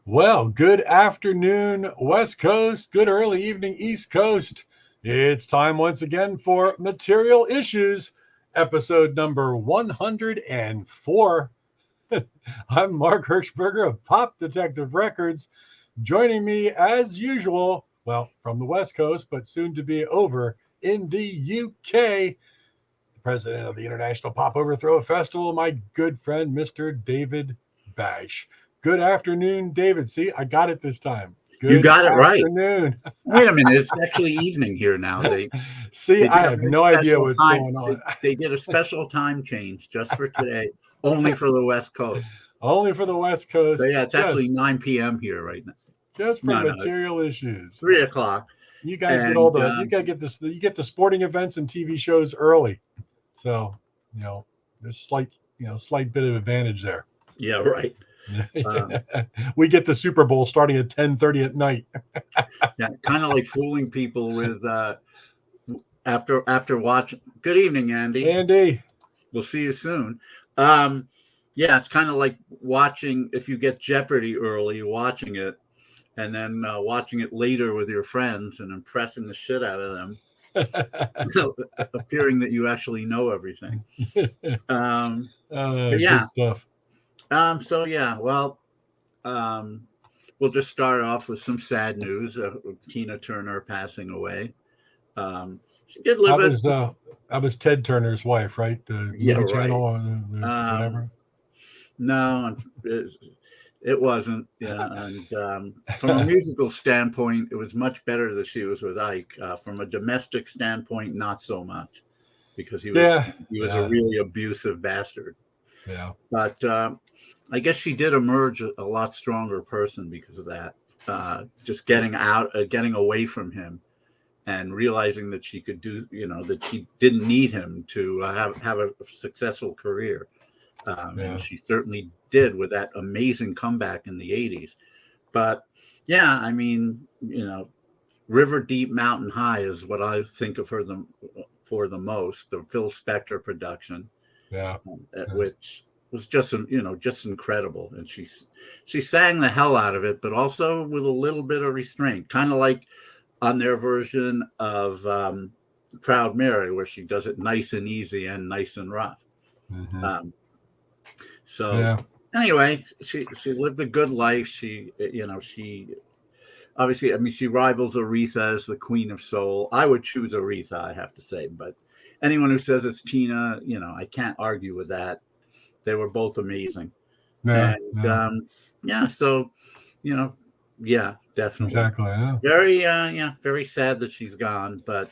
Well, good afternoon, West Coast. Good early evening, East Coast. It's time once again for Material Issues, episode number 104. I'm Mark Hershberger of Pop Detective Records. Joining me as usual, well, from the West Coast, but soon to be over in the UK, the president of the International Pop Overthrow Festival, my good friend, Mr. David Bash. Good afternoon, David. See, I got it this time. You Good got it right. afternoon. Wait a minute, it's actually evening here now. They See, they I did a have very no idea special what's time. going They, on. they did a special time change just for today, only for the West Coast. Only for the West So Coast, yeah, it's actually just 9 p.m. here right now. just for No, it's material issues. 3 o'clock, You guys get all and the you gotta get this you get the sporting events and TV shows early. So, there's slight bit of advantage there. yeah, right. We get the Super Bowl starting at 10:30 at night. Yeah, kind of like fooling people with after watching. Good evening, Andy. Andy. We'll see you soon. Um, yeah, it's kind of like watching if you get Jeopardy early, watching it and then watching it later with your friends and impressing the shit out of them, appearing that you actually know everything. But Good yeah, stuff. so yeah, well, um, we'll just start off with some sad news. Tina Turner passing away. She did I live was a uh, I was Ted Turner's wife, right? The yeah, movie right. channel or Um, whatever. no, it wasn't. Yeah, and from a musical standpoint, it was much better that she was with Ike. From a domestic standpoint, not so much, because he was Yeah, he was a yeah, really abusive bastard. yeah, But I guess she did emerge a lot stronger person because of that. Just getting away from him, and realizing that she could do, that she didn't need him to have a successful career. And yeah. she certainly did with that amazing comeback in the 80s. But yeah, I mean, River Deep Mountain High is what I think of her for the most. The Phil Spector production, Yeah, yeah, which was just incredible. And she sang the hell out of it, but also with a little bit of restraint, kind of like on their version of Proud Mary, where she does it nice and easy and nice and rough. hmm Um, so yeah. anyway, she lived a good life. She obviously, I mean, she rivals Aretha as the queen of soul. I would choose Aretha, I have to say, but anyone who says it's Tina, I can't argue with that. They were both amazing, Yeah, and yeah, yeah, so you know, yeah, definitely. exactly. Yeah. Very, yeah, very sad that she's gone, but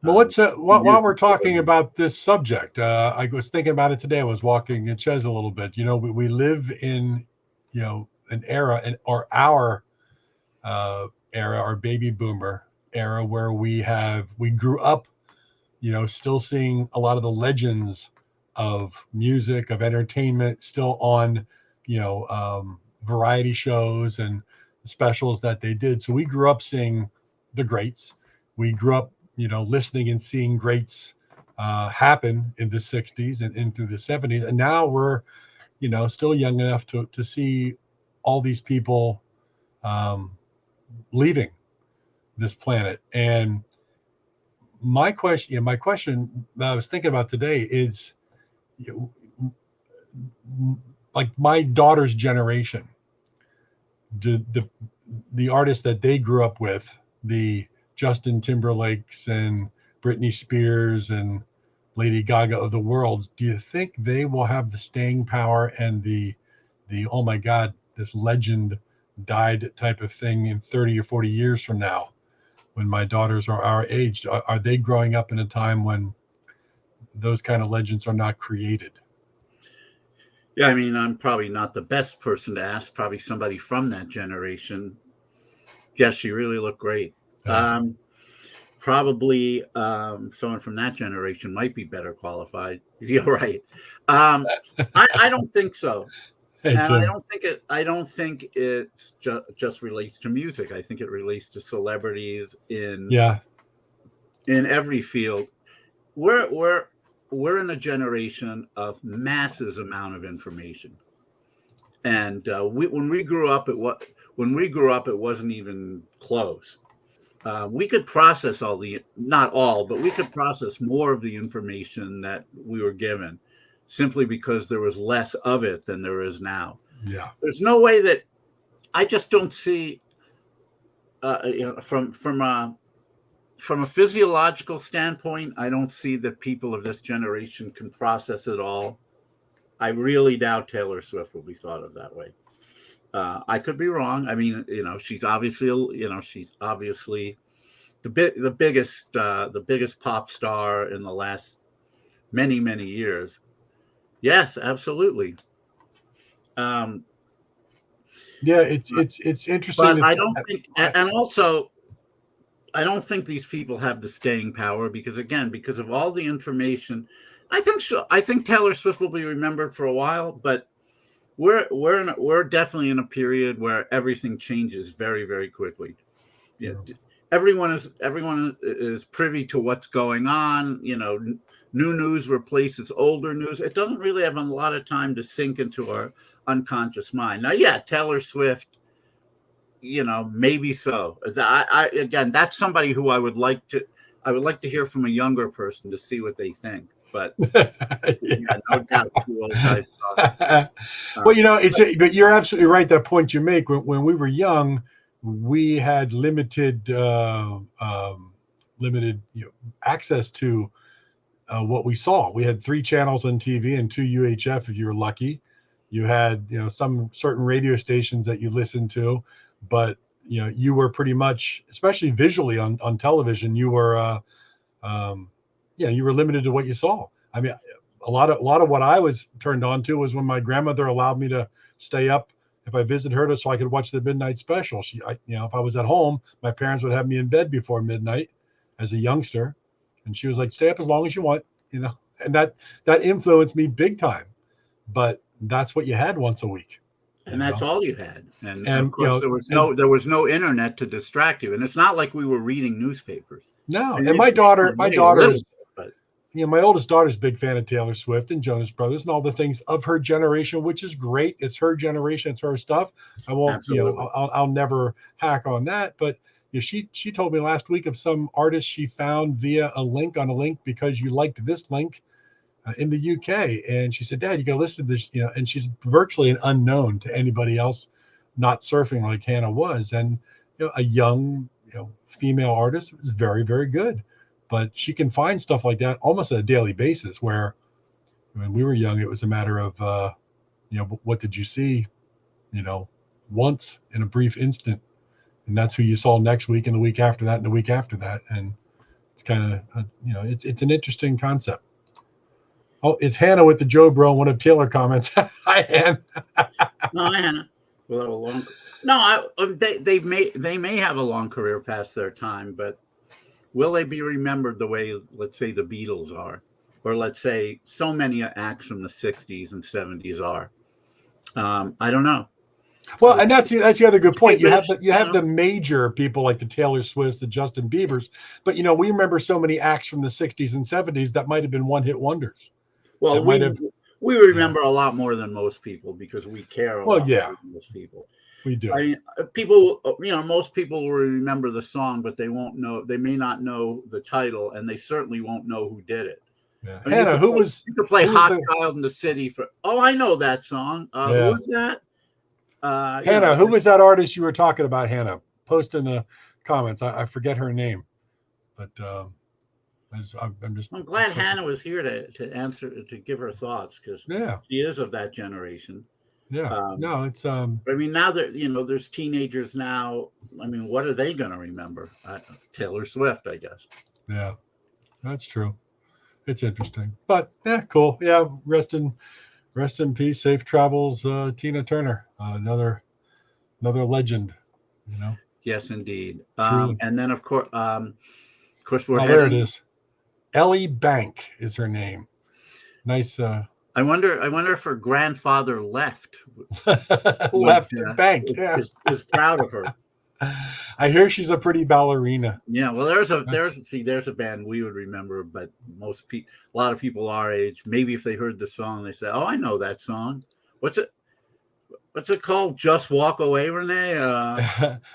Well, the while we're music will talking live on. about this subject, I was thinking about it today. I was walking in Ches a little bit. We live in, an era, or our era, our baby boomer era, where we grew up, still seeing a lot of the legends of music, of entertainment, still on, variety shows and specials that they did. So we grew up seeing the greats. We grew up, listening and seeing greats happen in the 60s and into the 70s. And now we're, still young enough to see all these people um, leaving this planet. And my question that I was thinking about today is, you like my daughter's generation, the artists that they grew up with, the Justin Timberlakes and Britney Spears and Lady Gaga of the world, do you think they will have the staying power and the oh my God, this legend died type of thing in 30 or 40 years from now, when my daughters are our age? Are they growing up in a time when those kind of legends are not created? Yeah, I mean, I'm probably not the best person to ask. Probably somebody from that generation. Yes, she really looked great. Yeah. Probably someone from that generation might be better qualified. You're right. I don't think so, Hey, and I Tim. don't think it. I don't think it just relates to music. I think it relates to celebrities Yeah. in every field. We're we're in a generation of masses amount of information. And when we grew up, it wasn't even close. We could process not all, but we could process more of the information that we were given, simply because there was less of it than there is now. Yeah. There's no way that I just don't see, from a physiological standpoint, I don't see that people of this generation can process it all. I really doubt Taylor Swift will be thought of that way. I could be wrong. I mean, she's obviously the biggest pop star in the last many years. Yes, absolutely. Yeah, it's interesting. But I don't think, and also, I don't think these people have the staying power because of all the information. I think Taylor Swift will be remembered for a while, but we're definitely in a period where everything changes very, very quickly. Yeah, everyone is privy to what's going on. New news replaces older news. It doesn't really have a lot of time to sink into our unconscious mind. Now, yeah, Taylor Swift, maybe so. Again, that's somebody who I would like to hear from a younger person to see what they think. But yeah, no doubt, two old guys talk. Well, but you're absolutely right. That point you make, when we were young, we had limited access to what we saw. We had 3 channels on TV and 2 UHF if you were lucky. You had some certain radio stations that you listened to, but you were pretty much, especially visually on television, you were you were limited to what you saw. I mean, a lot of what I was turned on to was when my grandmother allowed me to stay up if I visited her, so I could watch the midnight special. If I was at home, my parents would have me in bed before midnight as a youngster, and she was like, "Stay up as long as you want," and that influenced me big time. But that's what you had once a week, and that's all you had. And of course, there was no internet to distract you, and it's not like we were reading newspapers. No, and my daughter is. My oldest daughter's a big fan of Taylor Swift and Jonas Brothers and all the things of her generation, which is great. It's her generation, it's her stuff. I won't, Absolutely. I'll never hack on that. But she told me last week of some artist she found via a link because you liked this link in the UK, and she said, "Dad, you got to listen to this." And she's virtually an unknown to anybody else, not surfing like Hannah was, and a young female artist is very, very good. But she can find stuff like that almost on a daily basis, where when we were young, it was a matter of, what did you see, once in a brief instant. And that's who you saw next week and the week after that and the week after that. And it's kind of, it's an interesting concept. Oh, it's Hannah with the Joe Bro, one of Taylor comments. Hi, Hannah. No, Hannah. We'll have a long. No, they may have a long career past their time, but will they be remembered the way, let's say, the Beatles are, or let's say so many acts from the 60s and 70s are? I don't know. Well, and that's the other good point. You have the major people like the Taylor Swifts, the Justin Biebers, but we remember so many acts from the 60s and 70s that might have been one-hit wonders. Well, we remember a lot more than most people because we care a lot more than most people. We do. I mean, people, most people will remember the song, but they won't know. They may not know the title, and they certainly won't know who did it. Yeah. I mean, Hannah, you could play "Hot Child in the City" for. Oh, I know that song. Who was that? Hannah, who was that artist you were talking about? Hannah, post in the comments. I forget her name, but I'm glad Hannah was here to answer, to give her thoughts, because she is of that generation. Yeah. No, it's I mean, now that there's teenagers now. I mean, what are they going to remember? Taylor Swift, I guess. Yeah, that's true. It's interesting, but cool. Yeah, rest in peace. Safe travels, Tina Turner. Another legend. Yes, indeed. And then of course we're there it is. Ellie Bank is her name. Nice. I wonder if her grandfather left the bank. Is proud of her. I hear she's a pretty ballerina. Yeah, well, there's a band we would remember, but a lot of people our age, maybe if they heard the song, they say, "Oh, I know that song. What's it? what's it called? Just Walk Away, Renee.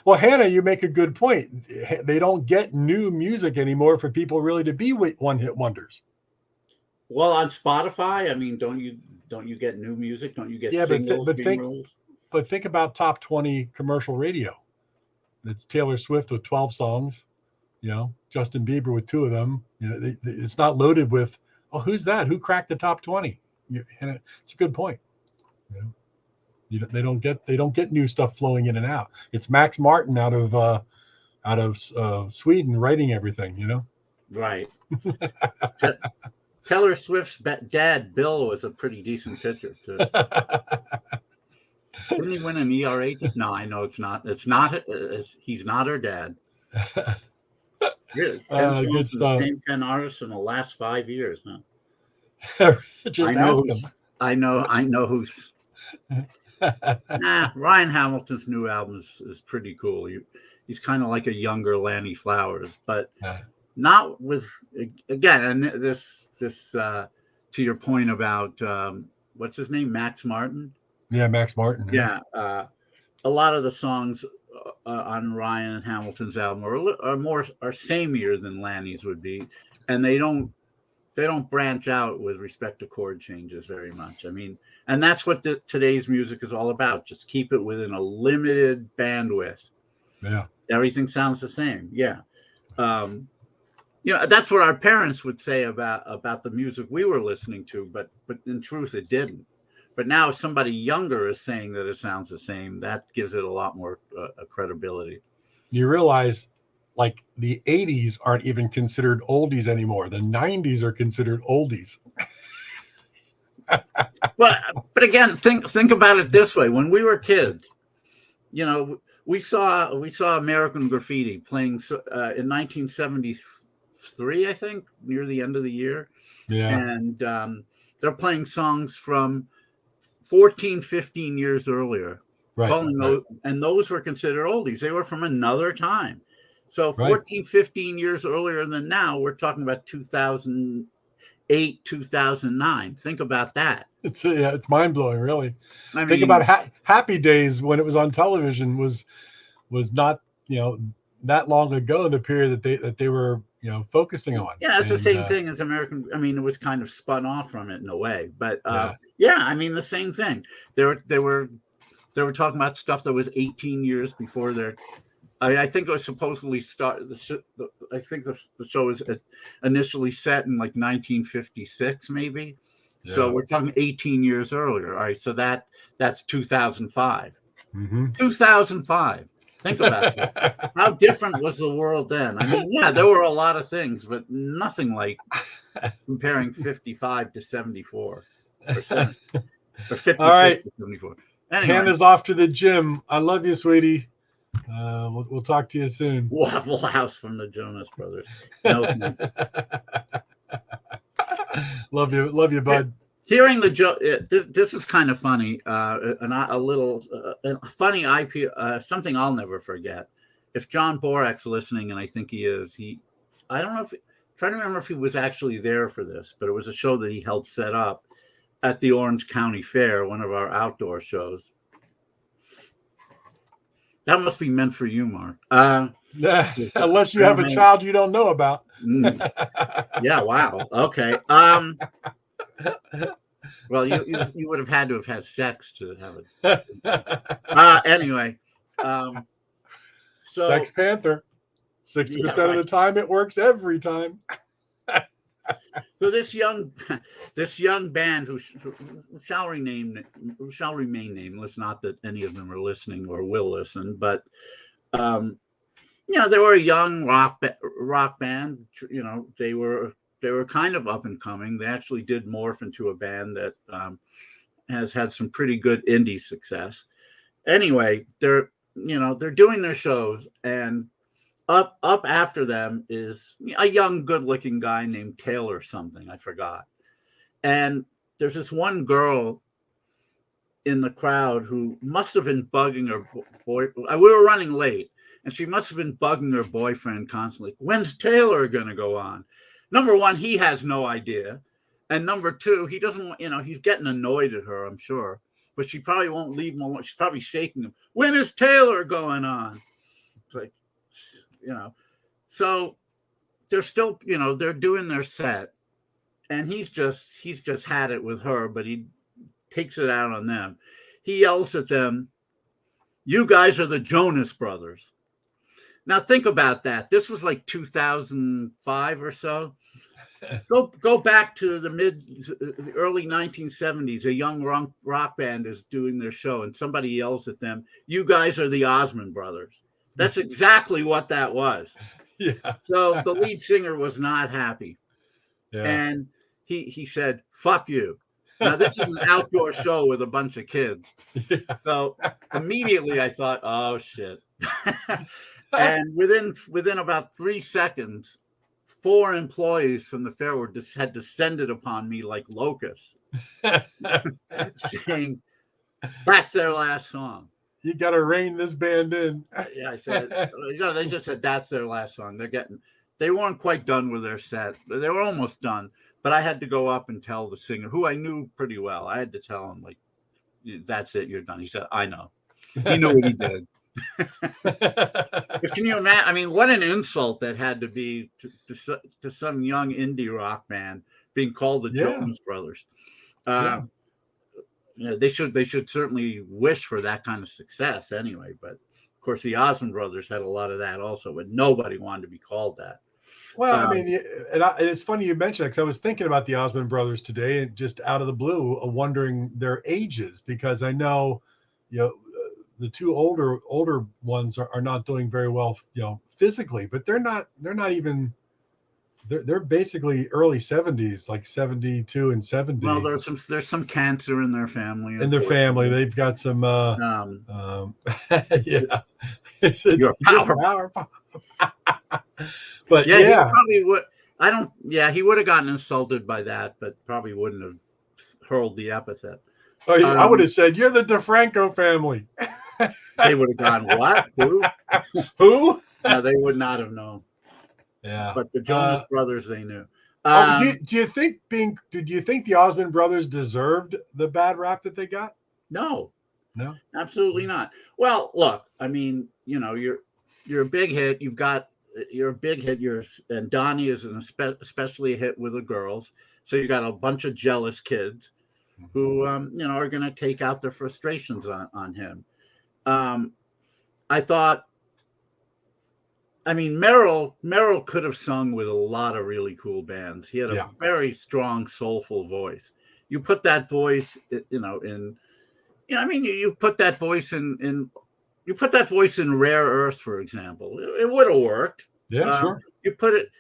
Well, Hannah, you make a good point. They don't get new music anymore for people really to be one-hit wonders. Well, on Spotify, I mean, don't you get new music? Don't you get Yeah, singles being released? but think about top 20 commercial radio. It's Taylor Swift with 12 songs, Justin Bieber with 2 of them. It's not loaded with, oh, who's that? Who cracked the top 20? And it's a good point. They don't get new stuff flowing in and out. It's Max Martin out of Sweden writing everything. Right. Taylor Swift's dad, Bill, was a pretty decent pitcher too. Didn't he win an ERA? No, I know it's not. He's not her dad. Really, 10 songs from the same 10 artists in the last 5 years. Huh? I know who's. Ryan Hamilton's new album is pretty cool. He's kind of like a younger Lanny Flowers, but not with, again, and this to your point about what's his name, Max Martin. Yeah, Max Martin. Yeah, a lot of the songs on Ryan Hamilton's album are sameier than Lanny's would be, and they don't branch out with respect to chord changes very much. I mean, and that's what today's music is all about. Just keep it within a limited bandwidth. Yeah, everything sounds the same. Yeah, that's what our parents would say about the music we were listening to, but in truth, it didn't. But now if somebody younger is saying that it sounds the same, that gives it a lot more credibility. You realize, like, the 80s aren't even considered oldies anymore. The 90s are considered oldies. But again, think about it this way. When we were kids, we saw American Graffiti playing in 1973, I think, near the end of the year. Yeah. And they're playing songs from 14, 15 years earlier. Right. And those were considered oldies. They were from another time. So 14, 15 years earlier than now, we're talking about 2008, 2009. Think about that. It's mind-blowing, really. Think about Happy Days when it was on television was not, that long ago, the period that they were, focusing on. Yeah, it's the same thing as American. I mean, it was kind of spun off from it in a way, but I mean, the same thing. They were talking about stuff that was 18 years before their. I think it was supposedly I think the show was initially set in like 1956, maybe. Yeah. So we're talking 18 years earlier. All right, so that's 2005. Mm-hmm. 2005. Think about that. How different was the world then? I mean, yeah, there were a lot of things, but nothing like comparing 55 to 74 or 56 to 74. Anyway. Hannah's off to the gym. I love you, sweetie. We'll talk to you soon. Waffle House from the Jonas Brothers. No, love you, bud. Hearing the joke, this is kind of funny, and a funny IP, something I'll never forget. If John Borak's listening, and I think he is, I don't know trying to remember if he was actually there for this, but it was a show that he helped set up at the Orange County Fair, one of our outdoor shows. That must be meant for you, Mark. Unless you have a child you don't know about. Yeah, wow. Okay. Well, you would have had to have had sex to have it. Anyway. So Sex Panther. 60% of the time it works every time. So this young band who shall remain nameless, not that any of them are listening or will listen, but they were a young rock band. They were kind of up and coming. They actually did morph into a band that has had some pretty good indie success. Anyway, they're doing their shows, and up after them is a young, good-looking guy named Taylor something. I forgot. And there's this one girl in the crowd who must have been bugging her boy. We were running late, and she must have been bugging her boyfriend constantly. When's Taylor going to go on? Number one, he has no idea. And number two, he doesn't, he's getting annoyed at her, I'm sure. but she probably won't leave him alone. She's probably shaking him. When is Taylor going on? It's like, so they're still, they're doing their set, and he's just had it with her, but he takes it out on them. He yells at them, "You guys are the Jonas Brothers." Now think about that. This was like 2005 or so. Go back to the early 1970s. A young rock band is doing their show, and somebody yells at them, "You guys are the Osmond Brothers." That's exactly what that was. Yeah. So the lead singer was not happy, and he said, "Fuck you." Now this is an outdoor show with a bunch of kids, so immediately I thought, "Oh shit." And within about 3 seconds, 4 employees from the fair had descended upon me like locusts, saying, "That's their last song. You got to rein this band in." Yeah, I said, they just said that's their last song. They weren't quite done with their set. They were almost done, but I had to go up and tell the singer, who I knew pretty well. I had to tell him, like, "That's it, you're done." He said, "I know." He knew what he did. But can you imagine? I mean, what an insult that had to be to some young indie rock band being called the Jonas Brothers. They should certainly wish for that kind of success anyway. But of course, the Osmond Brothers had a lot of that also, but nobody wanted to be called that. Well, I mean, it's funny you mentioned it, because I was thinking about the Osmond Brothers today, and just out of the blue, wondering their ages, because I know, the 2 older ones are not doing very well, physically, but they're not even, they're basically early 70s, like 72 and 70. Well, there's some cancer in their family. In their family, they've got some yeah. Your power. But he probably would. He would have gotten insulted by that, but probably wouldn't have hurled the epithet. Oh, I would have said, "You're the DeFranco family." They would have gone, "What? Who?" Who? No, they would not have known. Yeah. But the Jonas Brothers, they knew. Did you think the Osmond Brothers deserved the bad rap that they got? No, absolutely not. Well, look, I mean, you're a big hit. You're a big hit. And Donnie is especially a hit with the girls. So you got a bunch of jealous kids who, are going to take out their frustrations on him. I thought, Merrill could have sung with a lot of really cool bands. He had a very strong, soulful voice. You put that voice, you put that voice in Rare Earth, for example. It would have worked. Yeah, sure. You put it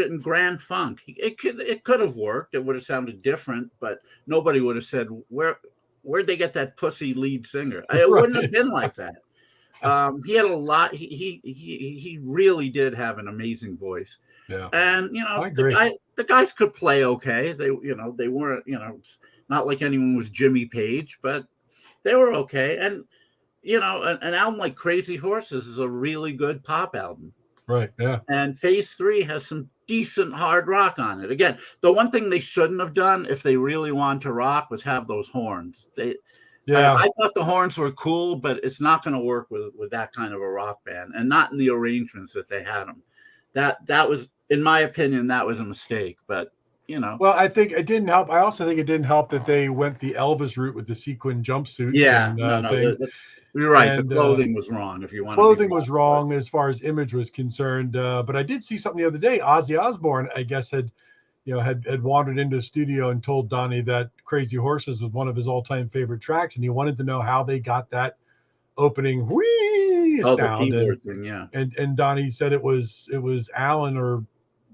in Grand Funk. It could have worked. It would have sounded different, but nobody would have said, where'd they get that pussy lead singer? It wouldn't have been like that. He had a lot. He really did have an amazing voice. Yeah. And the guys could play okay. They weren't, it's not like anyone was Jimmy Page, but they were okay. And an album like Crazy Horses is a really good pop album. Right. Yeah. And Phase 3 has some decent hard rock on it. Again, the one thing they shouldn't have done if they really wanted to rock was have those horns. I thought the horns were cool, but it's not going to work with that kind of a rock band, and not in the arrangements that they had them. That was, in my opinion, that was a mistake. But well, I think it didn't help. I also think it didn't help that they went the Elvis route with the sequin jumpsuits. Yeah, you're right. And, the clothing was wrong. If you want, clothing was wrong as far as image was concerned. But I did see something the other day. Ozzy Osbourne, I guess, had wandered into a studio and told Donnie that Crazy Horses was one of his all-time favorite tracks, and he wanted to know how they got that opening whee sound. The keyboard thing, yeah. And Donnie said it was Alan, or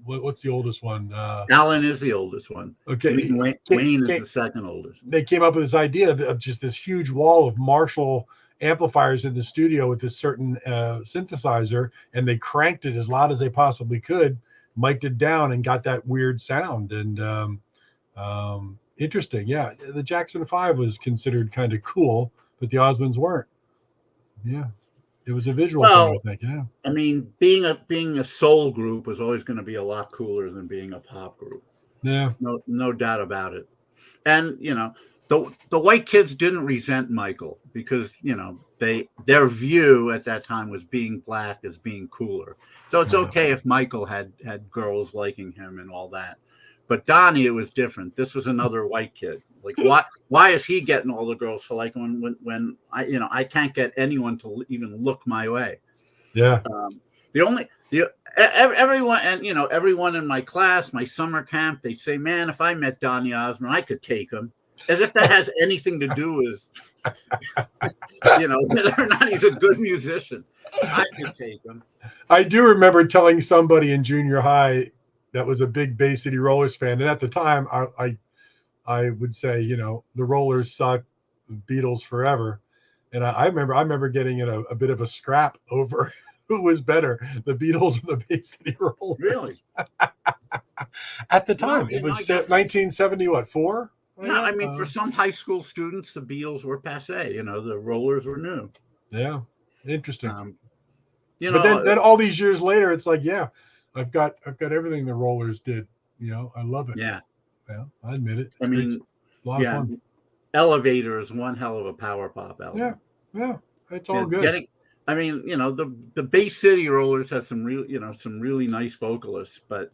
what's the oldest one? Alan is the oldest one. Okay. Wayne is the second oldest. They came up with this idea of just this huge wall of Marshall amplifiers in the studio with this certain synthesizer, and they cranked it as loud as they possibly could, mic'd it down, and got that weird sound. And interesting. Yeah, the Jackson 5 was considered kind of cool, but the Osmonds weren't. Yeah, it was a visual thing, I think. Yeah, I mean, being a soul group was always going to be a lot cooler than being a pop group. Yeah, no doubt about it. And the white kids didn't resent Michael because their view at that time was being black as being cooler. So it's okay if Michael had girls liking him and all that. But Donnie, it was different. This was another white kid. Like, why is he getting all the girls to like him when I can't get anyone to even look my way? Yeah. Everyone, and everyone in my class, my summer camp, they say, man, if I met Donny Osmond, I could take him. As if that has anything to do with whether or not he's a good musician. I could take him. I do remember telling somebody in junior high that was a big Bay City Rollers fan, and at the time I would say, the Rollers suck, Beatles forever. And I remember getting in a bit of a scrap over who was better, the Beatles or the Bay City Rollers. Really? At the time, it was 1974. No, I mean, for some high school students, the Beatles were passé. The Rollers were new. Yeah, interesting. But then all these years later, it's like, yeah, I've got everything the Rollers did. I love it. Yeah, I admit it. It's a lot of fun. Elevator is one hell of a power pop album. Yeah, it's all good. The Bay City Rollers had some really nice vocalists, but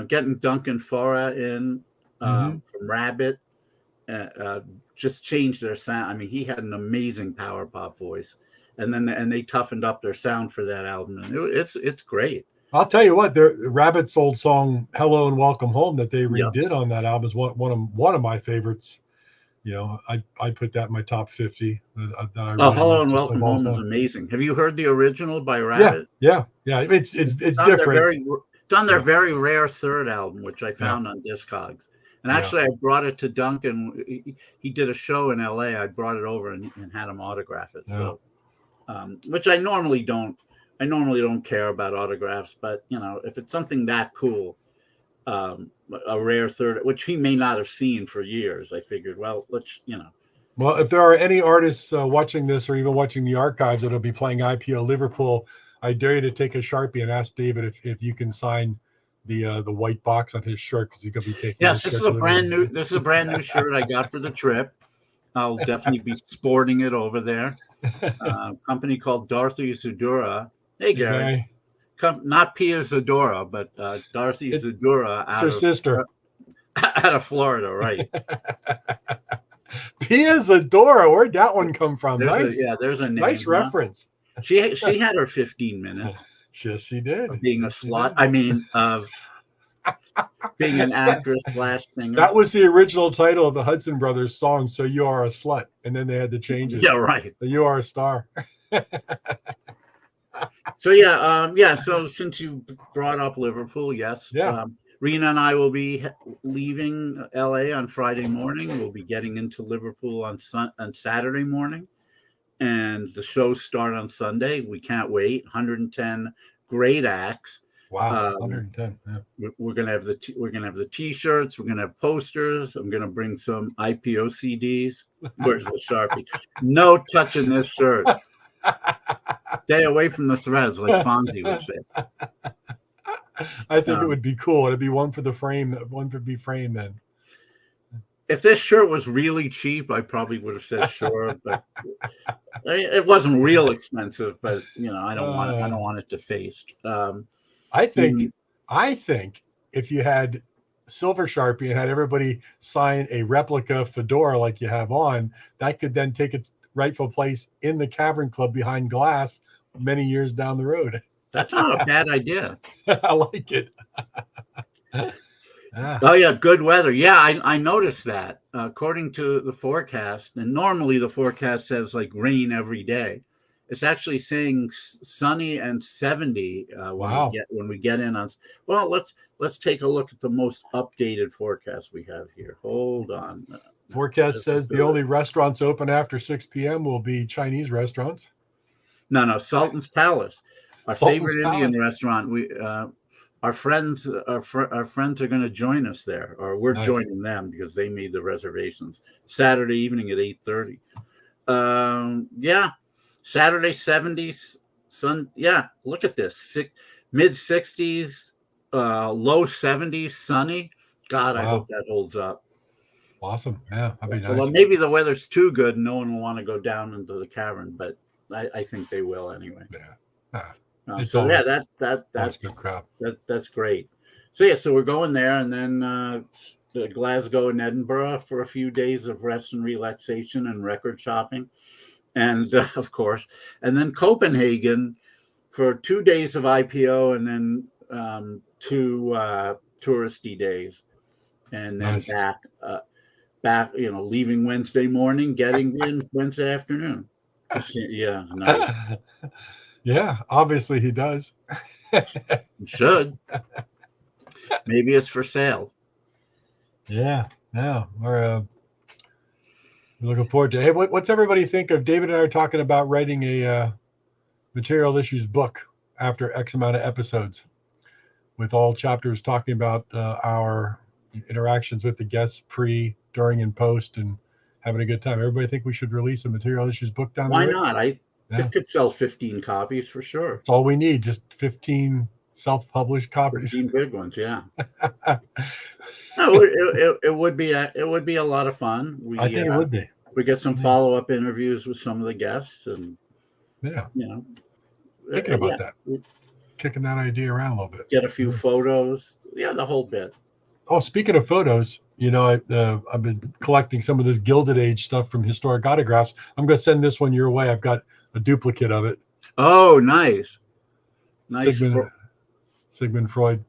getting Duncan Farah in from Rabbit just changed their sound. I mean, he had an amazing power pop voice, and they toughened up their sound for that album, and it's great. I'll tell you what, the Rabbit's old song "Hello and Welcome Home" that they redid on that album is one of my favorites. I put that in my top 50. Hello and Welcome Home is amazing. Have you heard the original by Rabbit? Yeah. It's different. It's on their very rare third album, which I found on Discogs. And actually, I brought it to Duncan. He did a show in LA. I brought it over and had him autograph it. So, which I normally don't care about autographs, but if it's something that cool, a rare third, which he may not have seen for years, I figured, well, let's. Well, if there are any artists watching this or even watching the archives that'll be playing IPO Liverpool, I dare you to take a Sharpie and ask David if you can sign the white box on his shirt, because he's gonna be taking. Yes, this is a brand new shirt I got for the trip. I'll definitely be sporting it over there. Company called Dorothy Zadura. Hey, Gary. Not Pia Zadora, but Dorothy Zadura. It's her sister. Out of Florida, right? Pia Zadora. Where'd that one come from? There's a name. Nice reference. She had her 15 minutes. Yes, she did. Of being a slut. I mean, of being an actress / singer. That was the original title of the Hudson Brothers song, "So You Are a Slut," and then they had to change it. Yeah, right. You Are a Star. So since you brought up Liverpool, yes. Yeah. Rena and I will be leaving LA on Friday morning. We'll be getting into Liverpool on Saturday morning, and the shows start on Sunday. We can't wait. 110 great acts. Wow, 110. Yeah. We're gonna have the T-shirts. We're gonna have posters. I'm gonna bring some IPO CDs. Where's the Sharpie? No touching this shirt. Stay away from the threads, like Fonzie would say. I think it would be cool. It'd be one for the frame. One would be framed then. If this shirt was really cheap, I probably would have said sure, but it wasn't real expensive. But I don't want it defaced. I think if you had Silver Sharpie and had everybody sign a replica fedora like you have on, that could then take its rightful place in the Cavern Club behind glass many years down the road. That's not a bad idea. I like it. Oh yeah, good weather. Yeah, I noticed that. According to the forecast, and normally the forecast says like rain every day. It's actually saying sunny and 70 when we get in on. Well, let's take a look at the most updated forecast we have here. Hold on. Forecast says the only restaurants open after 6 p.m. will be Chinese restaurants. No, Sultan's Palace, our favorite Indian restaurant. Our friends are going to join us there, or we're joining them because they made the reservations. Saturday evening at 8:30. Saturday 70s. Look at this. Mid 60s, low 70s, sunny. God, I hope that holds up. Awesome. Yeah, that'd be Although nice. maybe the weather's too good, no one will want to go down into the cavern, but I think they will anyway. Yeah. Ah, it's So yeah, always that's good crowd. that's great. So yeah, so we're going there, and then Glasgow and Edinburgh for a few days of rest and relaxation and record shopping, and of course, and then Copenhagen for 2 days of IPO, and then two touristy days, and then Nice. back, leaving Wednesday morning, getting in Wednesday afternoon. Yeah, nice. Yeah, obviously he does. You should. Maybe it's for sale. Yeah, we're looking forward to it. Hey, what's everybody think of David and I are talking about writing a material issues book after X amount of episodes, with all chapters talking about our interactions with the guests pre, during, and post, and having a good time. Everybody think we should release a material issues book down the Why road? not? Yeah. It could sell 15 copies for sure. That's all we need, just 15 self-published copies. 15 big ones, yeah. No, it would be a lot of fun. I think it would be. We get some follow-up interviews with some of the guests, and yeah, thinking about that, kicking that idea around a little bit. Get a few photos, the whole bit. Oh, speaking of photos, I've been collecting some of this Gilded Age stuff from historic autographs. I'm going to send this one your way. I've got a duplicate of it. Oh, nice. Sigmund Freud.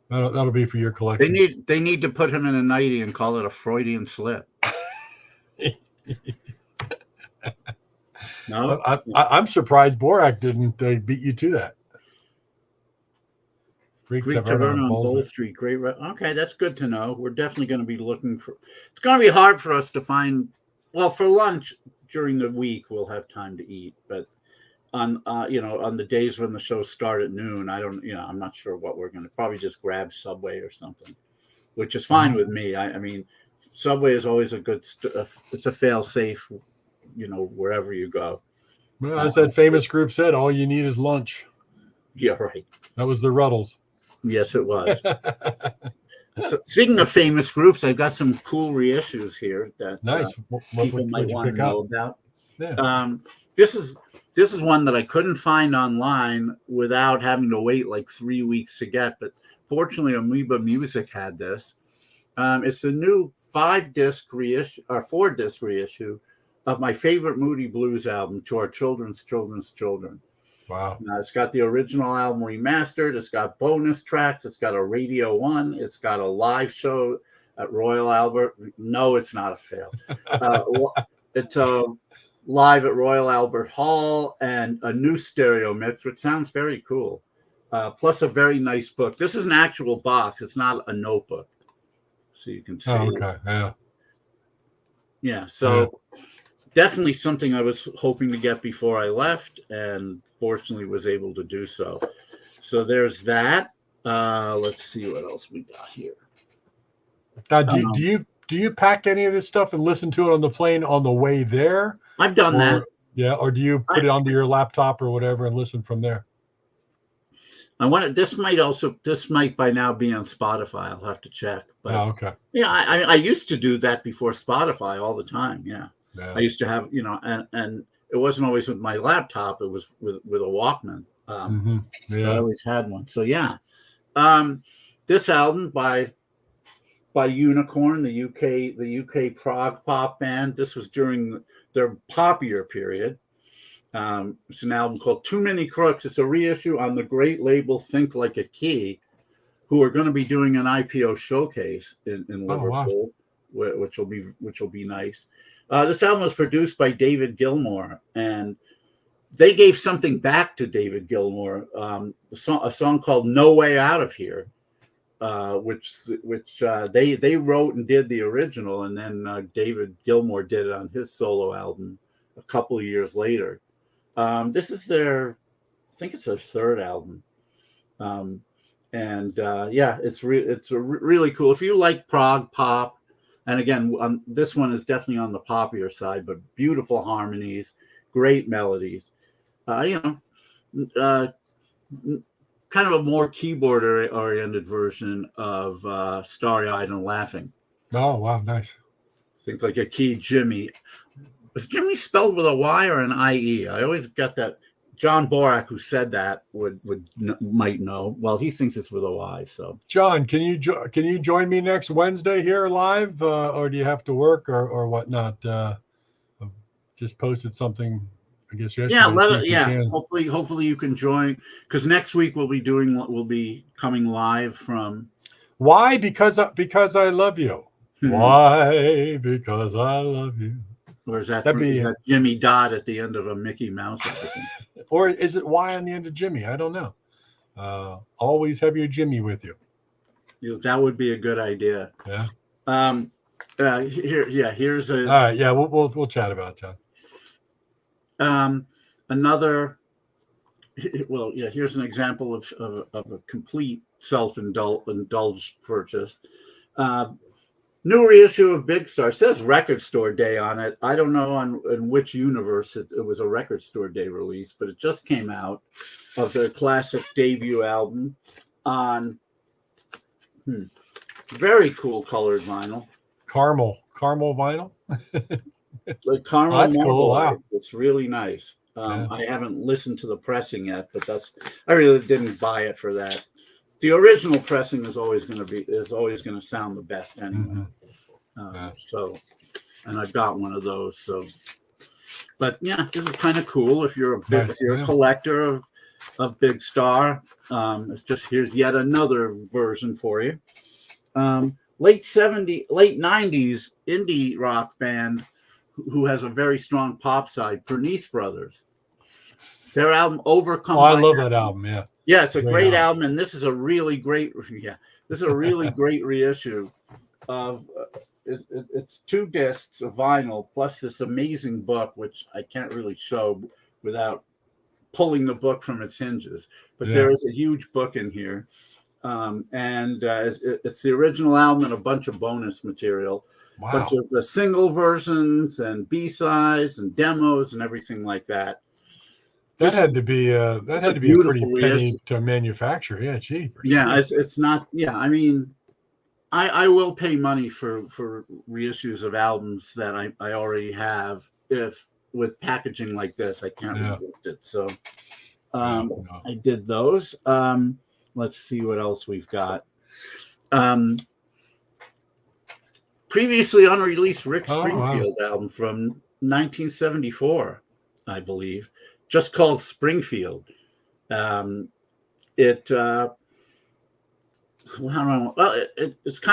That'll be for your collection. They need to put him in a nightie and call it a Freudian slip. No, I'm surprised Borak didn't beat you to that. Greek Tavern on Bowl Street. Great. Okay, that's good to know. We're definitely going to be looking for. It's going to be hard for us to find. Well, for lunch during the week, we'll have time to eat, but on the days when the shows start at noon, I'm not sure what we're going to probably just grab Subway or something, which is fine with me. I mean, Subway is always a good. It's a fail safe, wherever you go. Well, as that famous group said, all you need is lunch. Yeah, right. That was the Ruddles. Yes, it was. So, speaking of famous groups, I've got some cool reissues here that nice. People might want to know about. Yeah. This is one that I couldn't find online without having to wait like 3 weeks to get, but fortunately, Amoeba Music had this. It's a new 4-disc reissue of my favorite Moody Blues album, To Our Children's Children. Wow. It's got the original album remastered. It's got bonus tracks. It's got a Radio 1. It's got a live show at Royal Albert. No, it's not a fail. It's live at Royal Albert Hall and a new stereo mix, which sounds very cool. Plus a very nice book. This is an actual box. It's not a notebook. So you can see. Oh, okay. Yeah. Yeah. So definitely something I was hoping to get before I left, and fortunately was able to do so. So there's that. Let's see what else we got here. Now, do you pack any of this stuff and listen to it on the plane on the way there? I've done that. Yeah, or do you put it onto your laptop or whatever and listen from there? This might by now be on Spotify. I'll have to check. But okay. Yeah, I used to do that before Spotify all the time. Yeah. I used to have, and it wasn't always with my laptop. It was with a Walkman. I always had one. So yeah, this album by Unicorn, the UK prog pop band. This was during their poppier period. It's an album called Too Many Crooks. It's a reissue on the great label Think Like a Key, who are going to be doing an IPO showcase in Liverpool, which will be nice. This album was produced by David Gilmour, and they gave something back to David Gilmour, a song called "No Way Out of Here," which they wrote and did the original, and then David Gilmour did it on his solo album a couple of years later. This is I think it's their third album, it's really cool. If you like prog pop. And again, this one is definitely on the poppier side, but beautiful harmonies, great melodies. kind of a more keyboard oriented version of Starry Eyed and Laughing. Oh, wow, nice. Think like a key Jimmy. Was Jimmy spelled with a Y or an IE? I always got that. John Borak, who said that, might know. Well, he thinks it's with a Y. So, John, can you join me next Wednesday here live, or do you have to work or whatnot? Just posted something, I guess yesterday. Yeah. Hopefully you can join, because next week we'll be coming live from. Why? Because I love you. Why? Because I love you. Or is that Jimmy Dodd at the end of a Mickey Mouse episode? Or is it Y on the end of Jimmy? I don't know. Always have your Jimmy with you. That would be a good idea. Yeah. Here's a. All right. Yeah, we'll chat about it, John. Another. Well, yeah. Here's an example of a complete self-indulged purchase. New reissue of Big Star. It says Record Store Day on it. I don't know in which universe it was a Record Store Day release, but it just came out of their classic debut album on very cool colored vinyl. Caramel vinyl. Like caramel. That's cool. Wow. It's really nice. I haven't listened to the pressing yet, but I really didn't buy it for that. The original pressing is always going to sound the best anyway. So, and I've got one of those. So, but yeah, this is kind of cool if you're a collector of Big Star. Here's yet another version for you. Late 90s indie rock band who has a very strong pop side, Bernice Brothers. Their album Overcome. Oh, I love that album. Yeah. Yeah, it's a great album, and this is a really great. Yeah, this is a really great reissue of. It's 2 discs of vinyl plus this amazing book, which I can't really show without pulling the book from its hinges. But there is a huge book in here, and it's the original album and a bunch of bonus material. Wow. Bunch of the single versions and B-sides and demos and everything like that. That had to be a pretty penny to manufacture. Yeah, gee. Yeah, it's not. Yeah, I mean, I will pay money for reissues of albums that I already have. If with packaging like this, I can't resist it. So, I did those. Let's see what else we've got. Previously unreleased Rick Springfield album from 1974, I believe. Just called Springfield. It's kind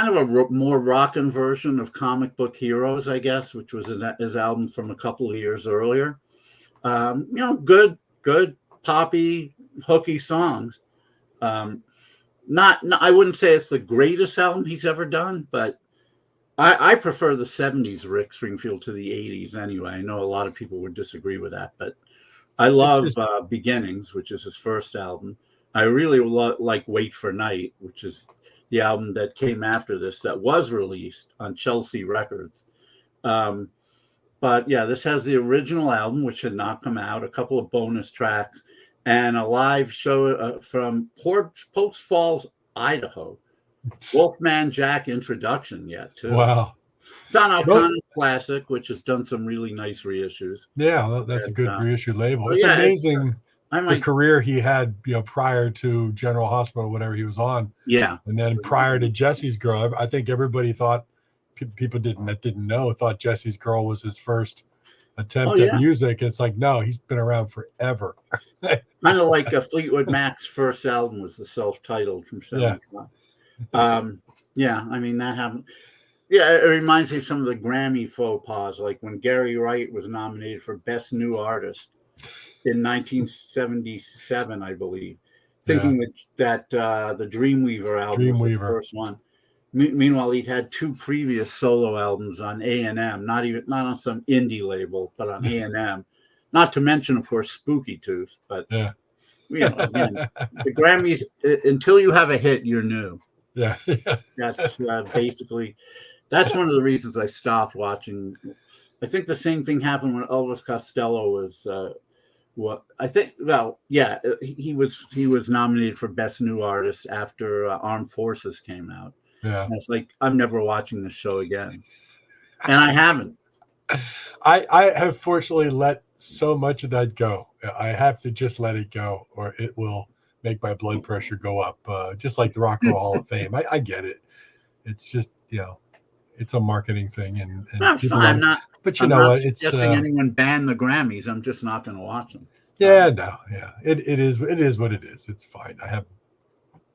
of a more rockin' version of Comic Book Heroes, I guess, which was his album from a couple of years earlier. Good poppy, hooky songs. I wouldn't say it's the greatest album he's ever done, but I prefer the 70s Rick Springfield to the 80s anyway. I know a lot of people would disagree with that, but I love Beginnings, which is his first album. I really like Wait for Night, which is the album that came after this that was released on Chelsea Records. But yeah, this has the original album, which had not come out, a couple of bonus tracks, and a live show from Post Falls, Idaho. Wolfman Jack introduction yet, too. Wow. It's on Iconic Classic, which has done some really nice reissues. Yeah, that's a good reissue label. It's amazing the career he had, prior to General Hospital, whatever he was on. Yeah. And then prior to Jesse's Girl, I think everybody thought, people didn't know, thought Jesse's Girl was his first attempt at music. It's like, no, he's been around forever. Kind of like Fleetwood Mac's first album was the self-titled from 75. I mean, that happened. Yeah, it reminds me of some of the Grammy faux pas, like when Gary Wright was nominated for Best New Artist in 1977, I believe, thinking that the Dreamweaver album was the first one. Meanwhile, he'd had 2 previous solo albums on A&M, not on some indie label, but on A&M. Not to mention, of course, Spooky Tooth. But again, the Grammys, until you have a hit, you're new. Yeah. That's basically. That's one of the reasons I stopped watching. I think the same thing happened when Elvis Costello What I think, well, yeah, he was nominated for Best New Artist after Armed Forces came out. Yeah. And it's like I'm never watching this show again, and I haven't. I have fortunately let so much of that go. I have to just let it go, or it will make my blood pressure go up. Just like the Rock and Roll Hall of Fame. I get it. It's just, it's a marketing thing, and Not people fine. love I'm it. not. But you I'm know not what? It's suggesting anyone ban the Grammys. I'm just not going to watch them. yeah, no, yeah. It is what it is. It's fine.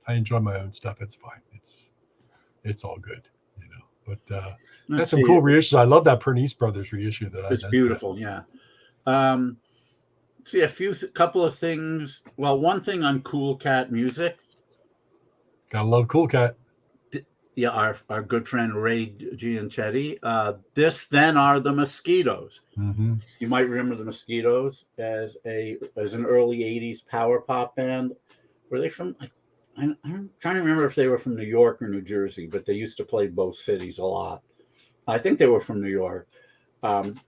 I enjoy my own stuff. It's fine. It's all good, you know. But that's some cool reissues. I love that Pernice Brothers reissue. It's beautiful. Yeah. See couple of things. Well, one thing on Cool Cat Music. Gotta love Cool Cat. Yeah, our good friend Ray Gianchetti. This then are the Mosquitoes. Mm-hmm. You might remember the Mosquitoes as an early '80s power pop band. Were they from? I'm trying to remember if they were from New York or New Jersey, but they used to play both cities a lot. I think they were from New York.